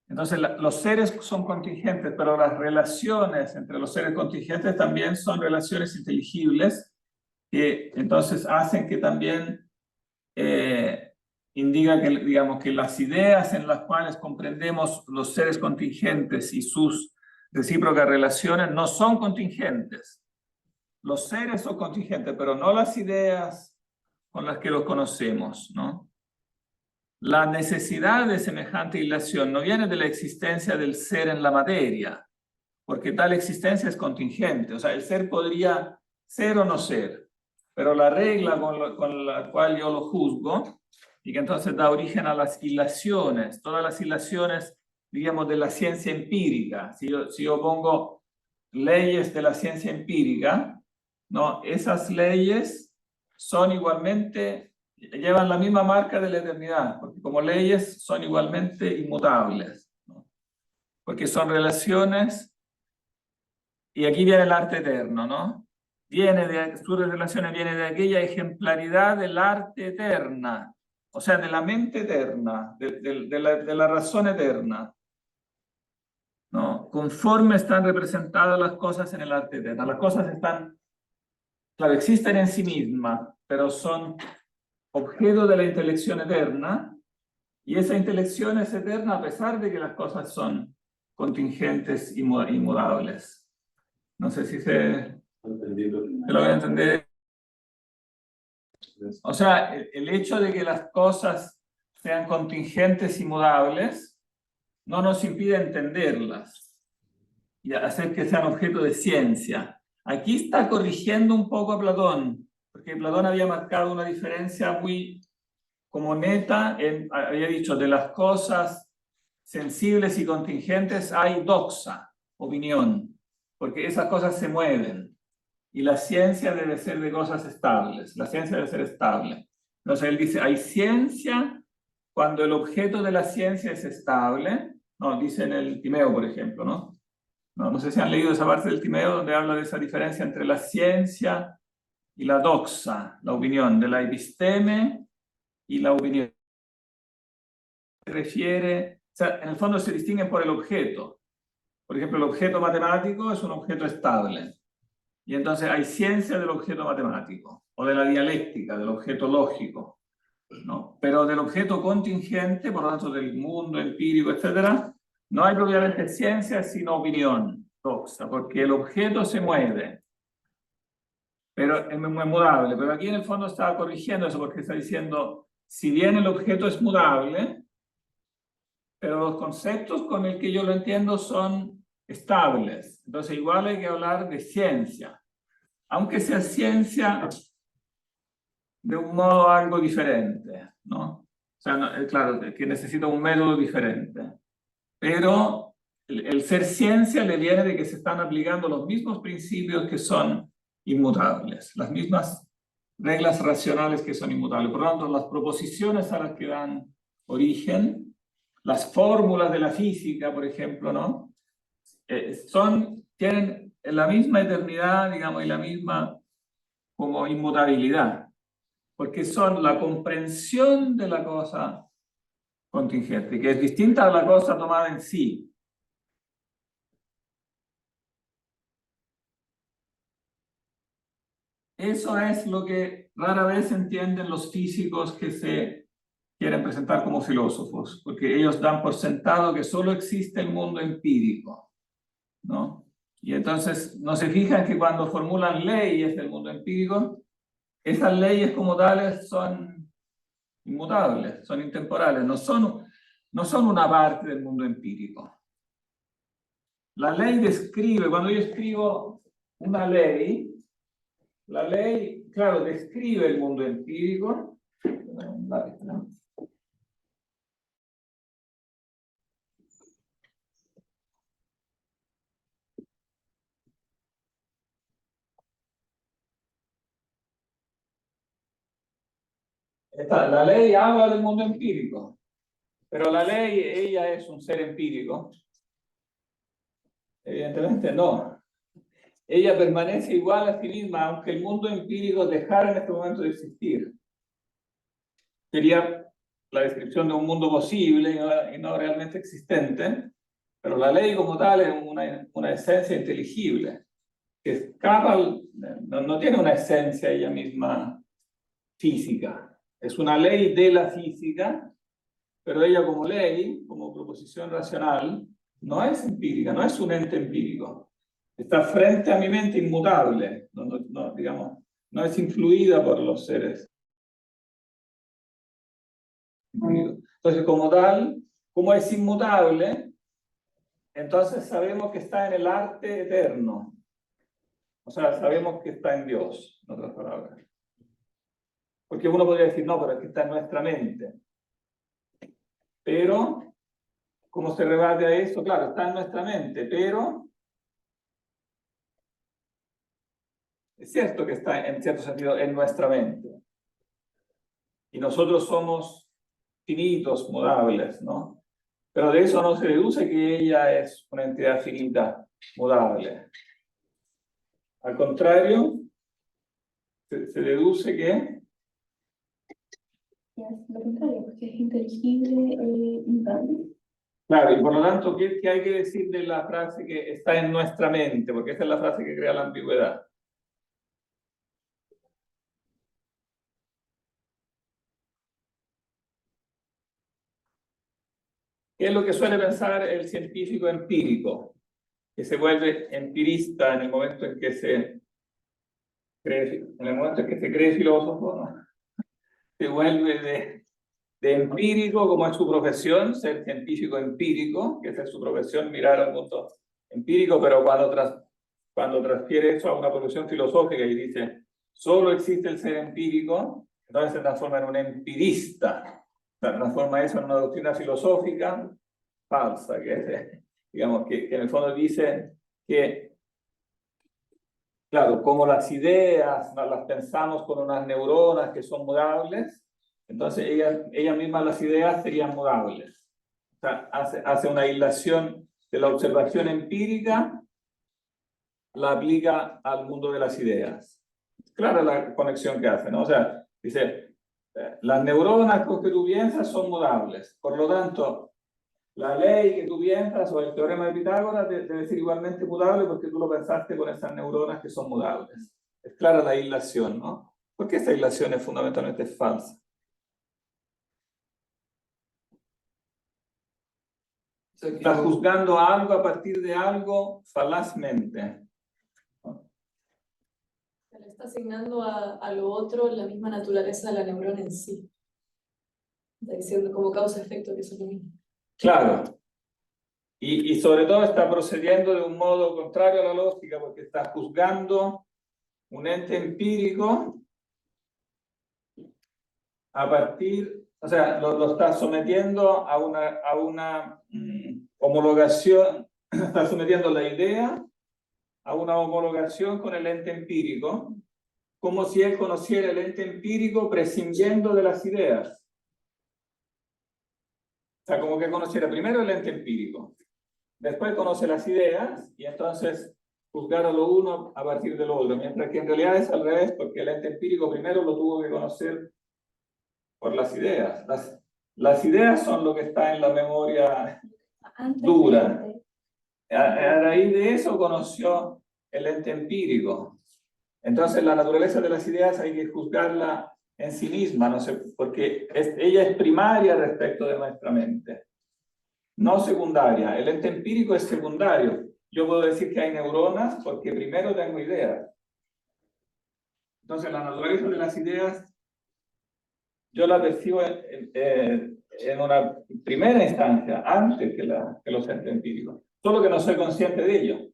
Entonces, los seres son contingentes, pero las relaciones entre los seres contingentes también son relaciones inteligibles, que entonces hacen que también indica que, digamos, que las ideas en las cuales comprendemos los seres contingentes y sus recíprocas relaciones no son contingentes. Los seres son contingentes, pero no las ideas con las que los conocemos, ¿no? La necesidad de semejante hilación no viene de la existencia del ser en la materia, porque tal existencia es contingente. O sea, el ser podría ser o no ser, pero la regla con la cual yo lo juzgo, y que entonces da origen a las hilaciones, todas las hilaciones, digamos, de la ciencia empírica. Si yo pongo leyes de la ciencia empírica, ¿no? Esas leyes son igualmente, llevan la misma marca de la eternidad, porque como leyes son igualmente inmutables, ¿no? Porque son relaciones, y aquí viene el arte eterno, ¿no? Sus relaciones viene de aquella ejemplaridad del arte eterna, o sea, de la mente eterna, de la razón eterna, ¿no? Conforme están representadas las cosas en el arte eterno. Las cosas están, claro, existen en sí mismas, pero son objeto de la intelección eterna, y esa intelección es eterna a pesar de que las cosas son contingentes y inmudables. No sé si se lo voy a entender. O sea, el hecho de que las cosas sean contingentes y mudables no nos impide entenderlas y hacer que sean objeto de ciencia. Aquí está corrigiendo un poco a Platón, porque Platón había marcado una diferencia muy como neta, había dicho, de las cosas sensibles y contingentes hay doxa, opinión, porque esas cosas se mueven. Y la ciencia debe ser de cosas estables, la ciencia debe ser estable. Entonces él dice, hay ciencia cuando el objeto de la ciencia es estable, no, dice en el Timeo, por ejemplo, ¿no? No sé si han leído esa parte del Timeo donde habla de esa diferencia entre la ciencia y la doxa, la opinión, de la episteme y la opinión. Se refiere, o sea, en el fondo se distinguen por el objeto. Por ejemplo, el objeto matemático es un objeto estable. Y entonces hay ciencia del objeto matemático, o de la dialéctica, del objeto lógico, ¿no? Pero del objeto contingente, por lo tanto del mundo empírico, etc., no hay propiamente ciencia, sino opinión, doxa, porque el objeto se mueve, pero es muy mudable. Pero aquí en el fondo estaba corrigiendo eso, porque está diciendo, si bien el objeto es mudable, pero los conceptos con el que yo lo entiendo son estables. Entonces igual hay que hablar de ciencia, aunque sea ciencia de un modo algo diferente, ¿no? O sea, claro, que necesita un método diferente. Pero el ser ciencia le viene de que se están aplicando los mismos principios que son inmutables, las mismas reglas racionales que son inmutables. Por lo tanto, las proposiciones a las que dan origen, las fórmulas de la física, por ejemplo, ¿no? Tienen la misma eternidad, digamos, y la misma como inmutabilidad, porque son la comprensión de la cosa contingente, que es distinta a la cosa tomada en sí. Eso es lo que rara vez entienden los físicos que se quieren presentar como filósofos, porque ellos dan por sentado que solo existe el mundo empírico, ¿no? Y entonces no se fijan que cuando formulan leyes del mundo empírico, esas leyes como tales son inmutables, son intemporales, no son una parte del mundo empírico. La ley describe, cuando yo escribo una ley, la ley, claro, describe el mundo empírico. La ley habla del mundo empírico, pero la ley, ella es un ser empírico. Evidentemente no. Ella permanece igual a sí misma, aunque el mundo empírico dejara en este momento de existir. Sería la descripción de un mundo posible y no realmente existente, pero la ley como tal es una esencia inteligible, que escapa, no tiene una esencia ella misma física. Es una ley de la física, pero ella como ley, como proposición racional, no es empírica, no es un ente empírico. Está frente a mi mente inmutable, digamos, no es influida por los seres. Entonces, como tal, como es inmutable, entonces sabemos que está en el arte eterno. O sea, sabemos que está en Dios, en otras palabras. Porque uno podría decir, no, pero es que está en nuestra mente. Pero, ¿cómo se rebate a eso? Claro, está en nuestra mente, pero es cierto que está, en cierto sentido, en nuestra mente. Y nosotros somos finitos, mudables, ¿no? Pero de eso no se deduce que ella es una entidad finita, mudable. Al contrario, se deduce que...
Es lo contrario, porque es inteligible e mutable.
Claro, y por lo tanto, ¿qué hay que decir de la frase que está en nuestra mente? Porque esa es la frase que crea la ambigüedad. ¿Qué es lo que suele pensar el científico empírico? Que se vuelve empirista en el momento en que se cree filósofo, ¿no? Se vuelve de empírico, como es su profesión, ser científico empírico, que esa es su profesión, mirar al mundo empírico, pero cuando transfiere eso a una profesión filosófica y dice, solo existe el ser empírico, entonces se transforma en un empirista, se transforma eso en una doctrina filosófica falsa, digamos, que en el fondo dice que, claro, como las ideas las pensamos con unas neuronas que son mudables, entonces ellas mismas las ideas serían mudables. O sea, hace una aislación de la observación empírica, la aplica al mundo de las ideas. Clara la conexión que hace, ¿no? O sea, dice, las neuronas con que tú piensas son mudables. Por lo tanto, la ley que tú piensas o el teorema de Pitágoras debe ser igualmente mudable porque tú lo pensaste con esas neuronas que son mudables. Es clara la aislación, ¿no? Porque esta aislación es fundamentalmente falsa. Estás juzgando algo a partir de algo falazmente.
Le está asignando a lo otro la misma naturaleza de la neurona en sí. Está diciendo como causa-efecto que eso es lo mismo.
Claro. Y sobre todo está procediendo de un modo contrario a la lógica porque está juzgando un ente empírico a partir, o sea, lo está sometiendo a una homologación, está sometiendo la idea a una homologación con el ente empírico, como si él conociera el ente empírico prescindiendo de las ideas. O sea, como que conociera primero el ente empírico, después conoce las ideas y entonces juzgar a lo uno a partir de lo otro, mientras que en realidad es al revés, porque el ente empírico primero lo tuvo que conocer por las ideas. Las ideas son lo que está en la memoria dura. A raíz de eso conoció el ente empírico. Entonces la naturaleza de las ideas hay que juzgarla en sí misma, no sé, porque ella es primaria respecto de nuestra mente, no secundaria. El ente empírico es secundario. Yo puedo decir que hay neuronas porque primero tengo ideas. Entonces la naturaleza de las ideas yo la percibo en una primera instancia, antes que los entes empíricos. Solo que no soy consciente de ello. O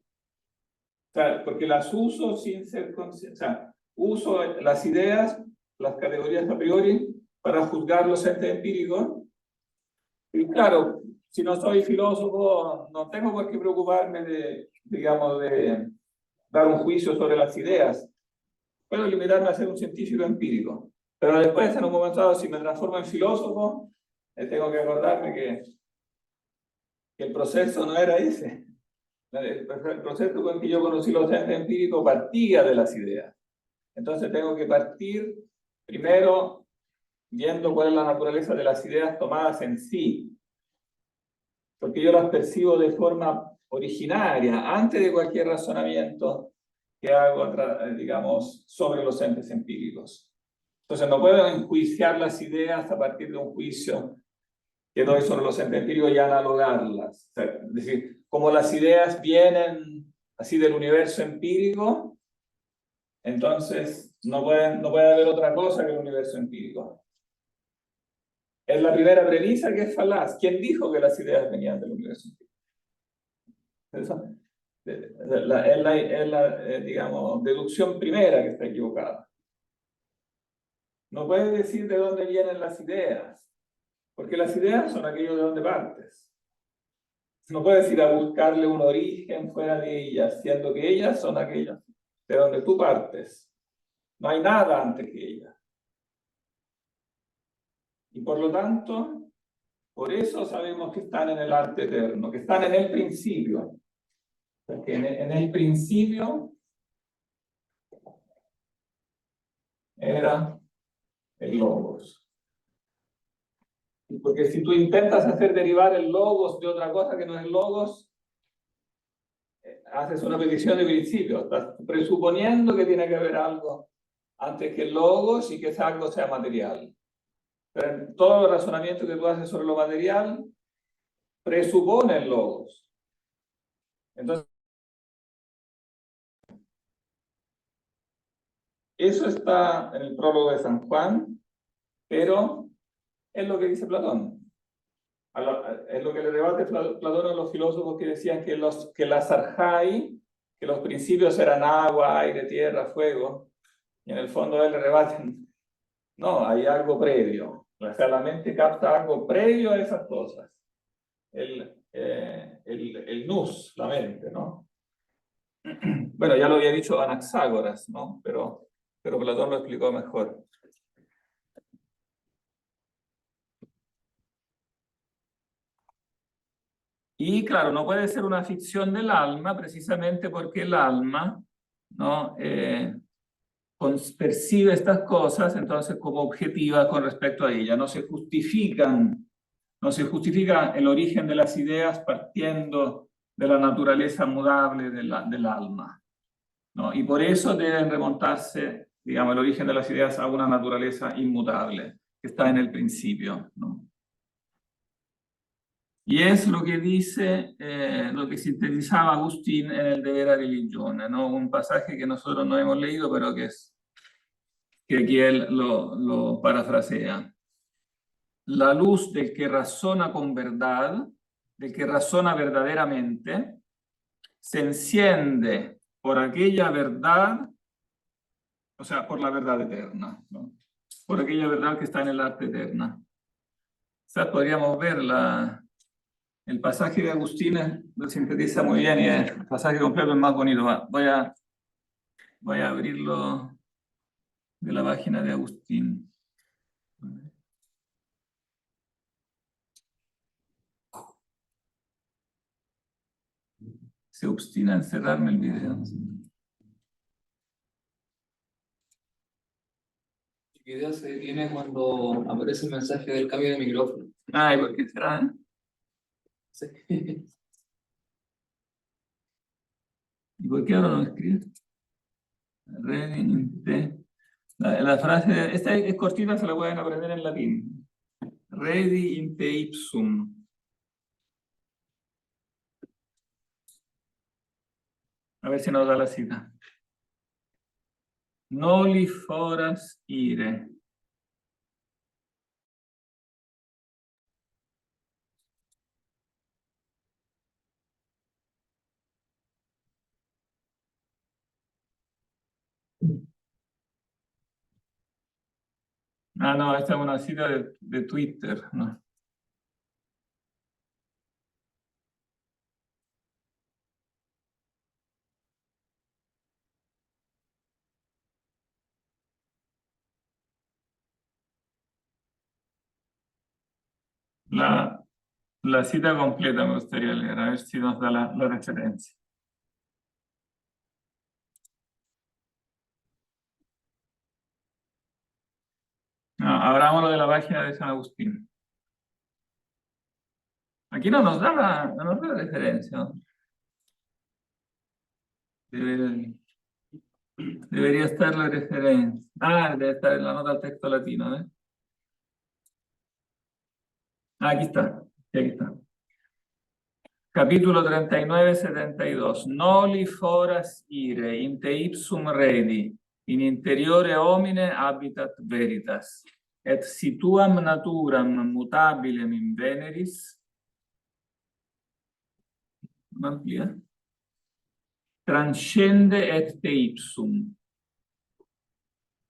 sea, porque las uso sin ser consciente. O sea, uso las ideas, las categorías a priori, para juzgar los entes empíricos. Y claro, si no soy filósofo, no tengo por qué preocuparme digamos, de dar un juicio sobre las ideas. Puedo limitarme a ser un científico empírico. Pero después, en un momento dado, si me transformo en filósofo, tengo que acordarme que el proceso no era ese. El proceso con que yo conocí los entes empíricos partía de las ideas. Entonces tengo que partir primero viendo cuál es la naturaleza de las ideas tomadas en sí. Porque yo las percibo de forma originaria, antes de cualquier razonamiento que hago, digamos, sobre los entes empíricos. Entonces no puedo enjuiciar las ideas a partir de un juicio que doy sobre los entes empíricos y analogarlas. O sea, es decir, como las ideas vienen así del universo empírico, entonces no puede haber otra cosa que el universo empírico. Es la primera premisa que es falaz. ¿Quién dijo que las ideas venían del universo empírico? Es la digamos, deducción primera que está equivocada. No puedes decir de dónde vienen las ideas, porque las ideas son aquello de donde partes. No puedes ir a buscarle un origen fuera de ellas, siendo que ellas son aquellas de donde tú partes. No hay nada antes que ellas. Y por lo tanto, por eso sabemos que están en el arte eterno, que están en el principio. Porque en el principio era el logos. Porque si tú intentas hacer derivar el logos de otra cosa que no es logos, haces una petición de principio. Estás presuponiendo que tiene que haber algo antes que el logos y que ese algo sea material. Pero en todo el razonamiento que tú haces sobre lo material, presupone el logos. Entonces, eso está en el prólogo de San Juan, pero es lo que dice Platón. Es lo que le rebate Platón a los filósofos que decían que las arjai, que los principios eran agua, aire, tierra, fuego, y en el fondo él le rebaten, no, hay algo previo. O sea, la mente capta algo previo a esas cosas. El nous, la mente, ¿no? Bueno, ya lo había dicho Anaxágoras, ¿no? Pero Platón lo explicó mejor. Y claro, no puede ser una ficción del alma precisamente porque el alma, ¿no? Percibe estas cosas entonces como objetivas con respecto a ella. No se justifica el origen de las ideas partiendo de la naturaleza mudable del alma, ¿no? Y por eso deben remontarse, digamos, el origen de las ideas a una naturaleza inmutable que está en el principio, ¿no? Y es lo que dice, lo que sintetizaba Agustín en el De Vera Religione, ¿no? Un pasaje que nosotros no hemos leído, pero que aquí él lo parafrasea. La luz del que razona con verdad, del que razona verdaderamente, se enciende por aquella verdad, o sea, por la verdad eterna, ¿no? Por aquella verdad que está en el arte eterna. O sea, podríamos ver el pasaje de Agustín, lo sintetiza muy bien y el pasaje completo es más bonito. Voy a abrirlo de la página de Agustín. Se obstina en cerrarme el video.
Mi video se detiene cuando aparece el mensaje del cambio de micrófono.
Ay, ¿por qué será?
Sí.
¿Y por qué ahora no escribe? La frase, esta es cortita, se la pueden aprender en latín. Redi in te ipsum. A ver si nos da la cita. Noli foras ire. Ah, no, esta es una cita de Twitter, ¿no? La cita completa me gustaría leer, a ver si nos da la referencia. No, abrámoslo de la página de San Agustín. Aquí no nos da la referencia, ¿no? Debería estar la referencia. Ah, debe estar en la nota del texto latino, ¿eh? Ah, aquí está. Sí, aquí está. Capítulo 39-72. Noli foras ire, in te ipsum redi, in interiore homine habitat veritas, et situam naturam mutabilem in veneris, amplia, transcende et te ipsum,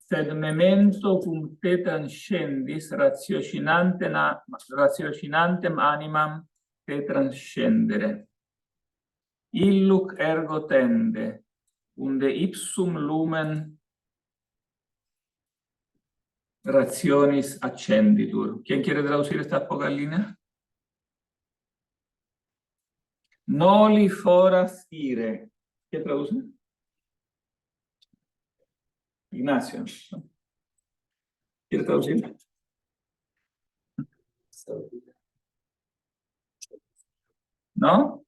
sed memento cum te transcendis ratiocinantem animam te transcendere. Illuc ergo tende, unde ipsum lumen rationis accenditur. ¿Quién quiere traducir estas pocas líneas? Noli foras ire. ¿Qué traduce? Ignacio. ¿Quiere traducir? ¿No?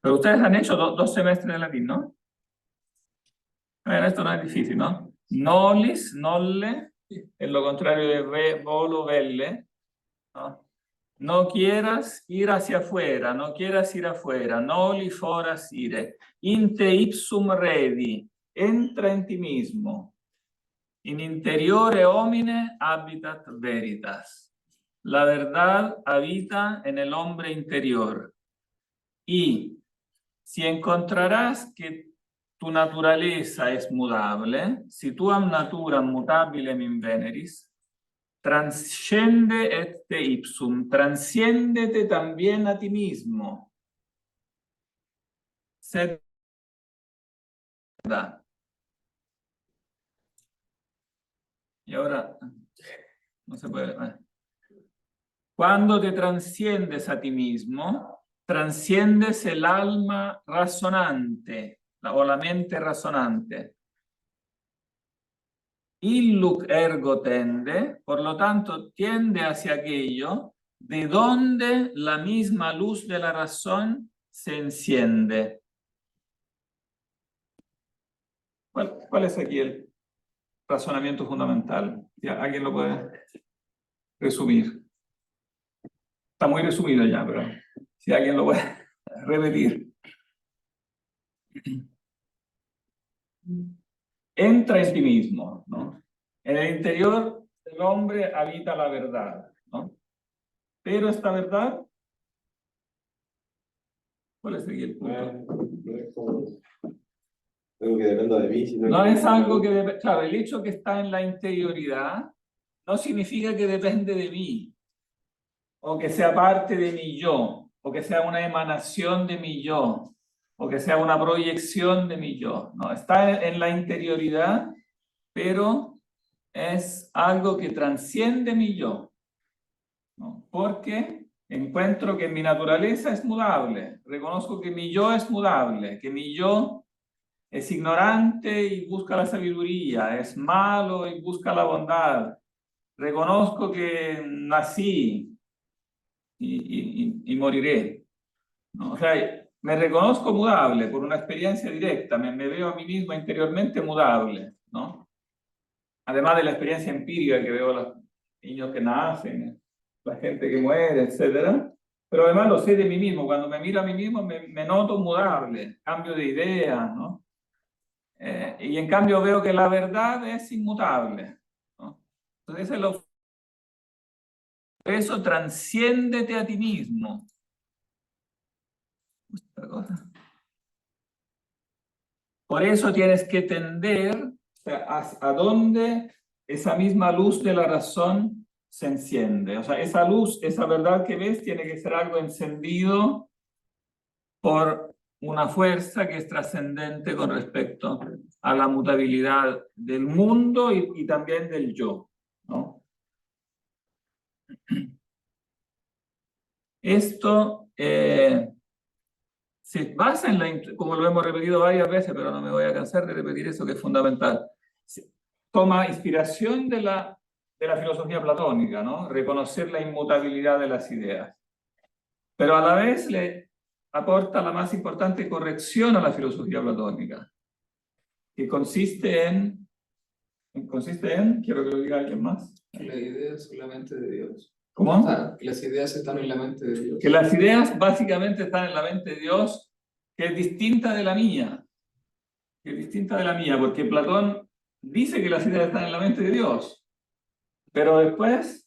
Pero ustedes han hecho dos semestres de latín, ¿no? Bueno, esto no es difícil, ¿no? Nolis, nolle, es lo contrario de volo, velle, ¿no? No quieras ir hacia afuera, no quieras ir afuera. Noli foras ire. In te ipsum redi. Entra en ti mismo. In interiore homine habitat veritas. la verdad habita en el hombre interior. Y si encontrarás que tu naturaleza es mudable, si tuam naturam mutabilem in veneris, transcende este ipsum, transciéndete también a ti mismo. Sed verdad. Y ahora, no se puede. Cuando te transciendes a ti mismo, transciendes el alma razonante, o la mente razonante. Illuc ergo tende, por lo tanto, tiende hacia aquello de donde la misma luz de la razón se enciende. ¿Cuál es aquí el razonamiento fundamental? ¿Ya alguien lo puede resumir? Está muy resumido ya, pero si alguien lo puede repetir. Entra en ti mismo, ¿no? En el interior del hombre habita la verdad, ¿no? Pero esta verdad, ¿cuál es aquí el punto?
No es como algo que dependa de mí, sino
No
que
es algo que depende, claro, el hecho que está en la interioridad no significa que depende de mí, o que sea parte de mi yo, o que sea una emanación de mi yo, o que sea una proyección de mi yo. No, está en la interioridad, pero es algo que transciende mi yo, ¿no? Porque encuentro que mi naturaleza es mudable, reconozco que mi yo es mudable, que mi yo es ignorante y busca la sabiduría, es malo y busca la bondad. Reconozco que nací y moriré, ¿no? O sea, me reconozco mudable por una experiencia directa, me veo a mí mismo interiormente mudable, ¿no? Además de la experiencia empírica que veo a los niños que nacen, la gente que muere, etc. Pero además lo sé de mí mismo. Cuando me miro a mí mismo me noto mudable, cambio de idea, ¿no? Y en cambio veo que la verdad es inmutable, ¿no? Entonces por eso transciéndete a ti mismo. Otra cosa. Por eso tienes que tender, o sea, a donde esa misma luz de la razón se enciende. O sea, esa luz, esa verdad que ves, tiene que ser algo encendido por una fuerza que es trascendente con respecto a la mutabilidad del mundo y también del yo, ¿no? Esto se basa en la, como lo hemos repetido varias veces, pero no me voy a cansar de repetir eso que es fundamental. Toma inspiración de la filosofía platónica, ¿no? Reconocer la inmutabilidad de las ideas. Pero a la vez le aporta la más importante corrección a la filosofía platónica, que consiste en, quiero que lo diga alguien más.
La idea es la mente de Dios.
¿Cómo?
Que las ideas están en la mente de Dios.
Que las ideas básicamente están en la mente de Dios, que es distinta de la mía. Que es distinta de la mía, porque Platón dice que las ideas están en la mente de Dios, pero después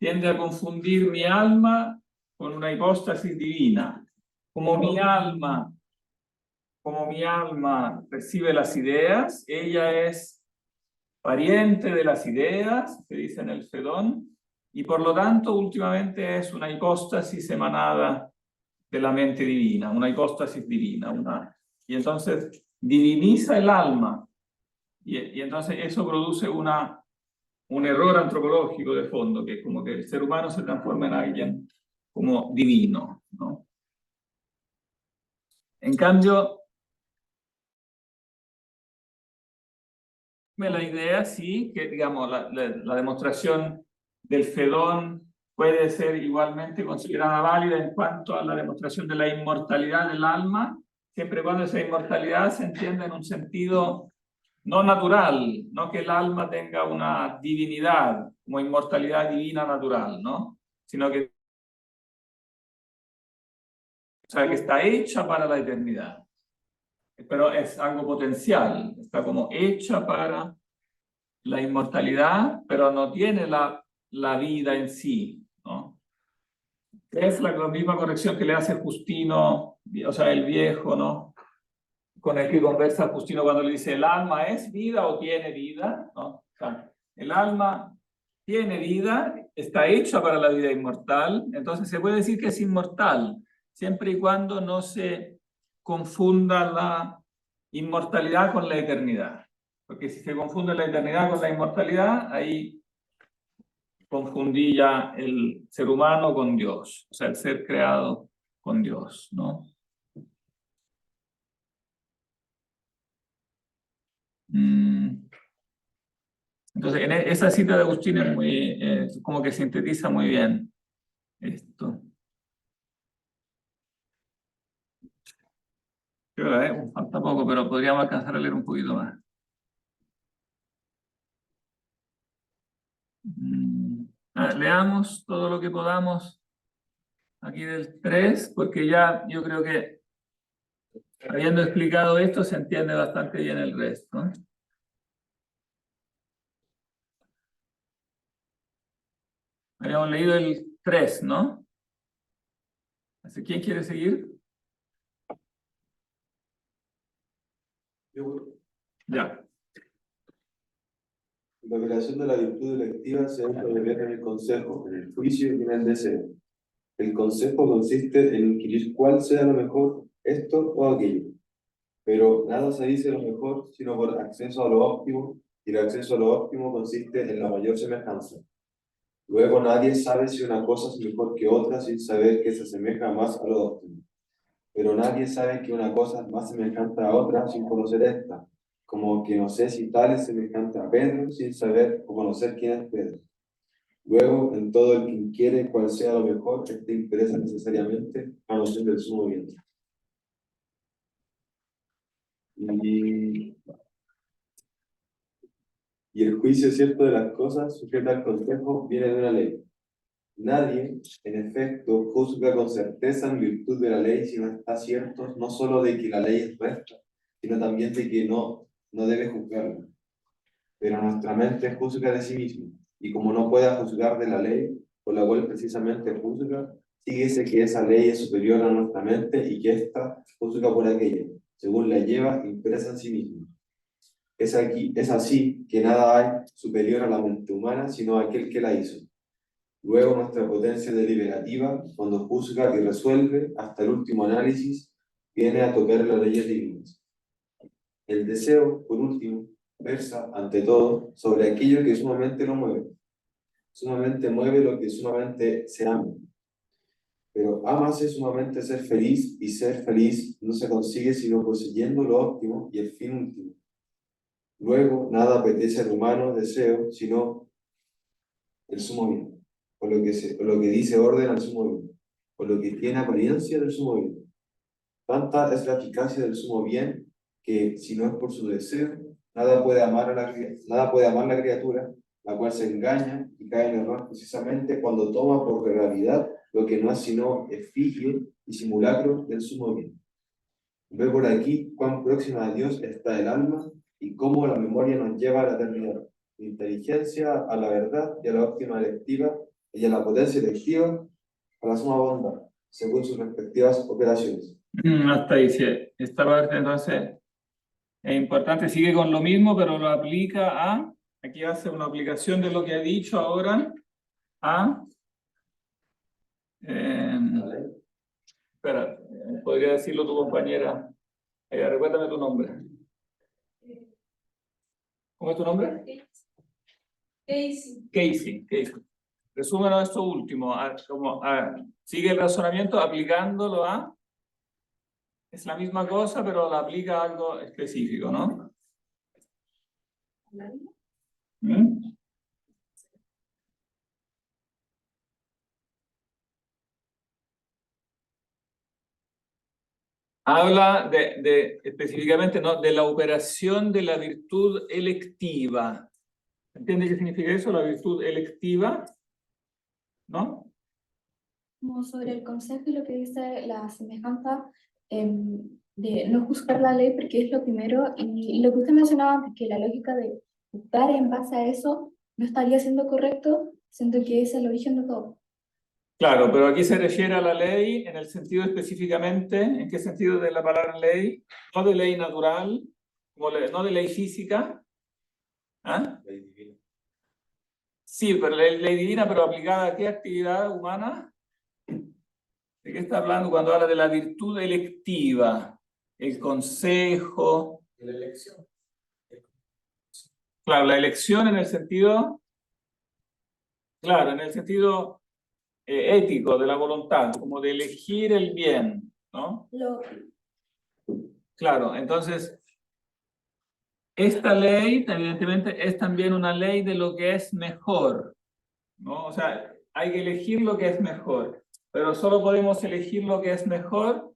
tiende a confundir mi alma con una hipóstasis divina. Como mi alma percibe las ideas, ella es pariente de las ideas, se dice en el Fedón, y por lo tanto últimamente es una hipóstasis emanada de la mente divina, una hipóstasis divina, y entonces diviniza el alma, y entonces eso produce un error antropológico de fondo, que es como que el ser humano se transforma en alguien como divino, ¿no? En cambio, la idea sí, que digamos, la demostración del Fedón puede ser igualmente considerada válida en cuanto a la demostración de la inmortalidad del alma, siempre y cuando esa inmortalidad se entienda en un sentido no natural, no que el alma tenga una divinidad como inmortalidad divina natural, ¿no? Sino que, o sea, que está hecha para la eternidad. Pero es algo potencial, está como hecha para la inmortalidad, pero no tiene la vida en sí, ¿no? Es la misma corrección que le hace Justino, o sea, el viejo, ¿no? Con el que conversa Justino cuando le dice, ¿el alma es vida o tiene vida? ¿No? O sea, el alma tiene vida, está hecha para la vida inmortal, entonces se puede decir que es inmortal, siempre y cuando no se confunda la inmortalidad con la eternidad. Porque si se confunde la eternidad con la inmortalidad, ahí confundí ya el ser humano con Dios, o sea, el ser creado con Dios, ¿no? Entonces, en esa cita de Agustín es muy, como que sintetiza muy bien esto. ¿Qué hora es? Falta poco, pero podríamos alcanzar a leer un poquito más. Leamos todo lo que podamos aquí del 3, porque ya yo creo que habiendo explicado esto se entiende bastante bien el resto, ¿no? Habíamos leído el 3, ¿no? Así, ¿quién quiere seguir? Ya.
La operación de la virtud electiva se entra en el consejo, en el juicio y en el deseo. El consejo consiste en inquirir cuál sea lo mejor, esto o aquello. Pero nada se dice lo mejor, sino por acceso a lo óptimo, y el acceso a lo óptimo consiste en la mayor semejanza. Luego nadie sabe si una cosa es mejor que otra sin saber que se asemeja más a lo óptimo. Pero nadie sabe que una cosa es más semejante a otra sin conocer esta, como que no sé si tal es semejante a Pedro sin saber o conocer quién es Pedro. Luego, en todo el que inquiere cuál sea lo mejor, este interesa necesariamente a noción del sumo bien. Y el juicio cierto de las cosas, sujeto al consejo, viene de una ley. Nadie, en efecto, juzga con certeza en virtud de la ley si no está cierto, no solo de que la ley es recta, sino también de que no debe juzgarla. Pero nuestra mente juzga de sí misma, y como no pueda juzgar de la ley, por la cual precisamente juzga, síguese que esa ley es superior a nuestra mente y que ésta juzga por aquella, según la lleva impresa en sí misma. Es así que nada hay superior a la mente humana, sino aquel que la hizo. Luego nuestra potencia deliberativa, cuando juzga y resuelve, hasta el último análisis, viene a tocar las leyes divinas. El deseo, por último, versa, ante todo, sobre aquello que sumamente lo mueve. Sumamente mueve lo que sumamente se ama. Pero amase sumamente ser feliz, y ser feliz no se consigue sino poseyendo lo óptimo y el fin último. Luego, nada apetece al humano deseo, sino el sumo bien, o lo que dice orden al sumo bien, o lo que tiene apariencia del sumo bien. Tanta es la eficacia del sumo bien, que si no es por su deseo, nada puede amar la criatura, la cual se engaña y cae en error precisamente cuando toma por realidad lo que no es sino efigie y simulacro del sumo bien. Ve por aquí cuán próxima a Dios está el alma y cómo la memoria nos lleva a la eternidad, la inteligencia a la verdad y a la óptima electiva, y a la potencia electiva a la suma bondad, según sus respectivas operaciones.
Hasta ahí, sí. Esta parte entonces es importante, sigue con lo mismo, pero lo aplica a, aquí hace una aplicación de lo que ha dicho ahora a, espera, podría decirlo tu compañera, recuérdame tu nombre. ¿Cómo es tu nombre? Casey. Resúmenos esto último, sigue el razonamiento aplicándolo a, es la misma cosa, pero la aplica a algo específico, ¿no? ¿Mm? Habla específicamente, ¿no?, de la operación de la virtud electiva. ¿Entiende qué significa eso, la virtud electiva? ¿No?
Como sobre el consejo y lo que dice la semejanza de no juzgar la ley porque es lo primero, y lo que usted mencionaba antes, que la lógica de juzgar en base a eso no estaría siendo correcto, siento que es el origen de todo.
Claro, pero aquí se refiere a la ley en el sentido específicamente, ¿en qué sentido de la palabra ley? No de ley natural, no de ley física. ¿Ah?
Ley divina.
Sí, pero ley divina, pero aplicada a qué actividad humana? ¿De qué está hablando cuando habla de la virtud electiva? El consejo.
La elección.
Claro, la elección en el sentido, claro, en el sentido ético de la voluntad, como de elegir el bien, ¿no? Claro, entonces, esta ley, evidentemente, es también una ley de lo que es mejor, ¿no? O sea, hay que elegir lo que es mejor, pero solo podemos elegir lo que es mejor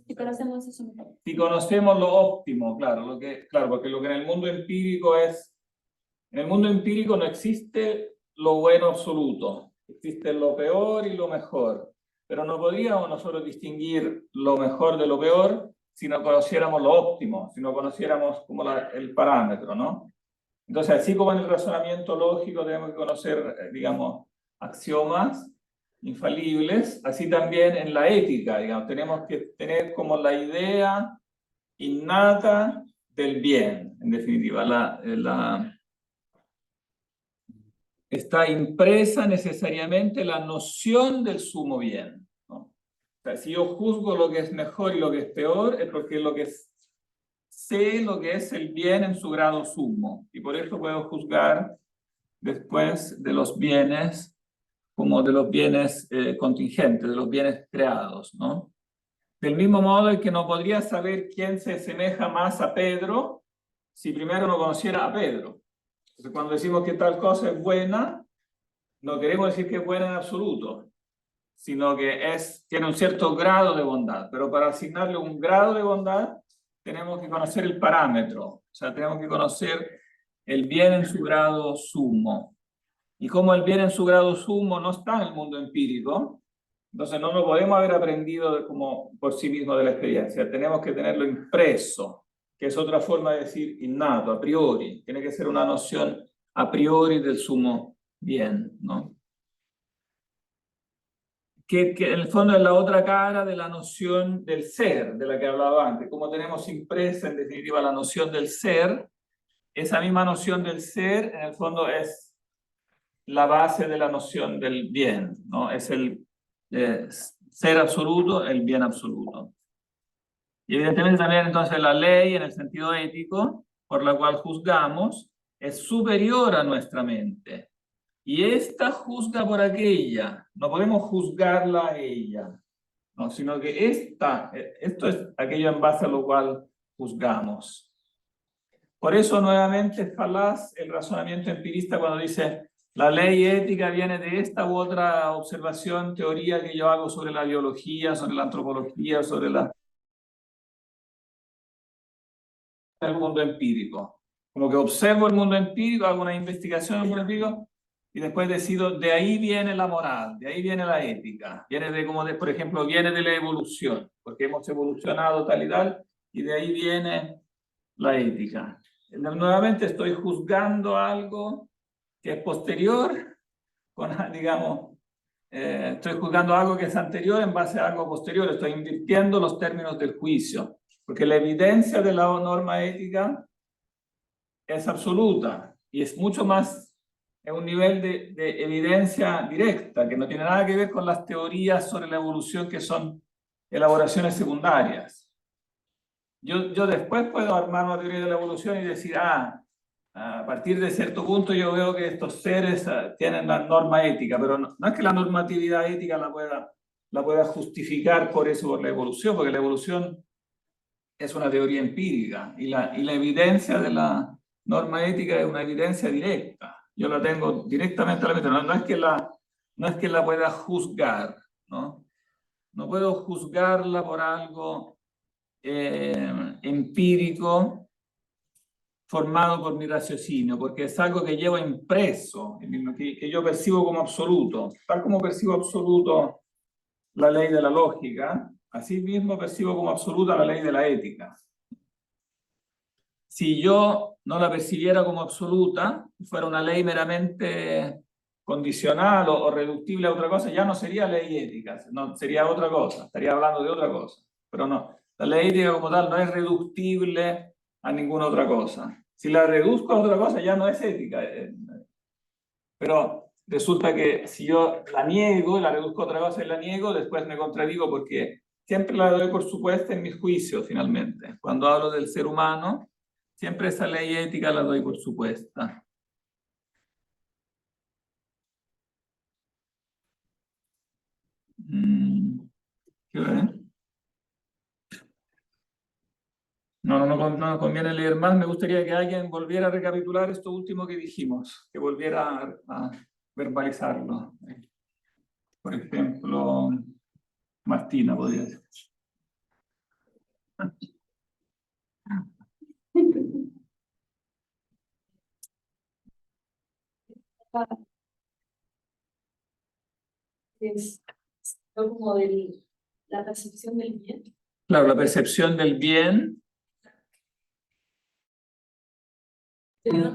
Y conocemos eso mejor.
si conocemos lo óptimo, claro, claro, porque lo que en el mundo empírico en el mundo empírico no existe lo bueno absoluto, existe lo peor y lo mejor, pero no podríamos nosotros distinguir lo mejor de lo peor si no conociéramos lo óptimo, si no conociéramos como el parámetro, ¿no? Entonces, así como en el razonamiento lógico tenemos que conocer, digamos, axiomas infalibles, así también en la ética, digamos, tenemos que tener como la idea innata del bien, en definitiva, está impresa necesariamente la noción del sumo bien, ¿no? O sea, si yo juzgo lo que es mejor y lo que es peor, es porque sé lo que es el bien en su grado sumo, y por eso puedo juzgar después de los bienes como de los bienes contingentes, de los bienes creados, ¿no? Del mismo modo en que no podría saber quién se asemeja más a Pedro si primero no conociera a Pedro. Entonces, cuando decimos que tal cosa es buena, no queremos decir que es buena en absoluto, sino que tiene un cierto grado de bondad. Pero para asignarle un grado de bondad, tenemos que conocer el parámetro. O sea, tenemos que conocer el bien en su grado sumo. Y como el bien en su grado sumo no está en el mundo empírico, entonces no lo podemos haber aprendido como por sí mismo de la experiencia. Tenemos que tenerlo impreso, que es otra forma de decir innato, a priori. Tiene que ser una noción a priori del sumo bien, ¿no? Que en el fondo es la otra cara de la noción del ser, de la que hablaba antes. Como tenemos impresa, en definitiva, la noción del ser, esa misma noción del ser, en el fondo, es la base de la noción del bien, ¿no? Es el ser absoluto, el bien absoluto. Y evidentemente también entonces la ley, en el sentido ético, por la cual juzgamos, es superior a nuestra mente. Y esta juzga por aquella, no podemos juzgarla a ella, ¿no? Sino que esto es aquello en base a lo cual juzgamos. Por eso nuevamente es falaz el razonamiento empirista cuando dice la ley ética viene de esta u otra observación, teoría que yo hago sobre la biología, sobre la antropología, sobre el mundo empírico. Como que observo el mundo empírico, hago una investigación del mundo empírico y después decido, de ahí viene la moral, de ahí viene la ética, viene por ejemplo, viene de la evolución, porque hemos evolucionado tal y tal, y de ahí viene la ética. Nuevamente estoy juzgando algo que es posterior, digamos, estoy juzgando algo que es anterior en base a algo posterior, estoy invirtiendo los términos del juicio, porque la evidencia de la norma ética es absoluta y es mucho más, es un nivel de evidencia directa, que no tiene nada que ver con las teorías sobre la evolución que son elaboraciones secundarias. Yo después puedo armar una teoría de la evolución y decir, a partir de cierto punto yo veo que estos seres tienen la norma ética, pero no es que la normatividad ética la pueda justificar por eso, por la evolución, porque la evolución es una teoría empírica y la evidencia de la norma ética es una evidencia directa. Yo la tengo directamente a la mente, no es que la pueda juzgar, ¿no? No puedo juzgarla por algo empírico formado por mi raciocinio, porque es algo que llevo impreso, que yo percibo como absoluto. Tal como percibo absoluto la ley de la lógica, así mismo percibo como absoluta la ley de la ética. Si yo no la percibiera como absoluta, fuera una ley meramente condicional o reductible a otra cosa, ya no sería ley ética, no, sería otra cosa, estaría hablando de otra cosa. Pero no, la ley ética como tal no es reductible a ninguna otra cosa. Si la reduzco a otra cosa, ya no es ética. Pero resulta que si yo la niego, la reduzco a otra cosa y la niego, después me contradigo porque siempre la doy por supuesta en mis juicios, finalmente. Cuando hablo del ser humano, siempre esa ley ética la doy por supuesta. ¿Qué hora es? No conviene leer más. Me gustaría que alguien volviera a recapitular esto último que dijimos, que volviera a verbalizarlo. Por ejemplo, Martina podría ser.
Es como de la percepción del bien.
Claro, la percepción del bien.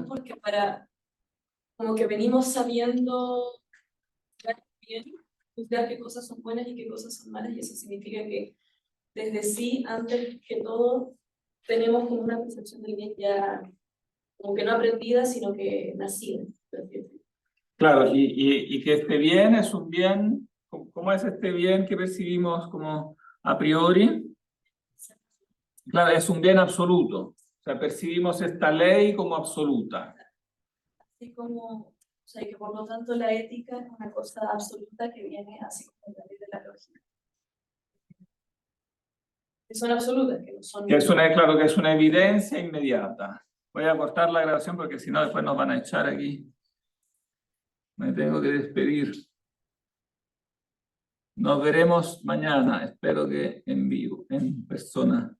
Porque como que venimos sabiendo bien, juzgar qué cosas son buenas y qué cosas son malas, y eso significa que desde sí, antes que todo, tenemos como una percepción del bien ya, como que no aprendida, sino que nacida.
Claro, y que este bien es un bien, ¿cómo es este bien que percibimos como a priori? Claro, es un bien absoluto. O sea, percibimos esta ley como absoluta.
Así como, o sea, que por lo tanto la ética es una cosa absoluta que viene así como la ley de la lógica. Que son absolutas, que no son...
Que es claro que es una evidencia inmediata. Voy a cortar la grabación porque si no después nos van a echar aquí. Me tengo que despedir. Nos veremos mañana. Espero que en vivo, en persona.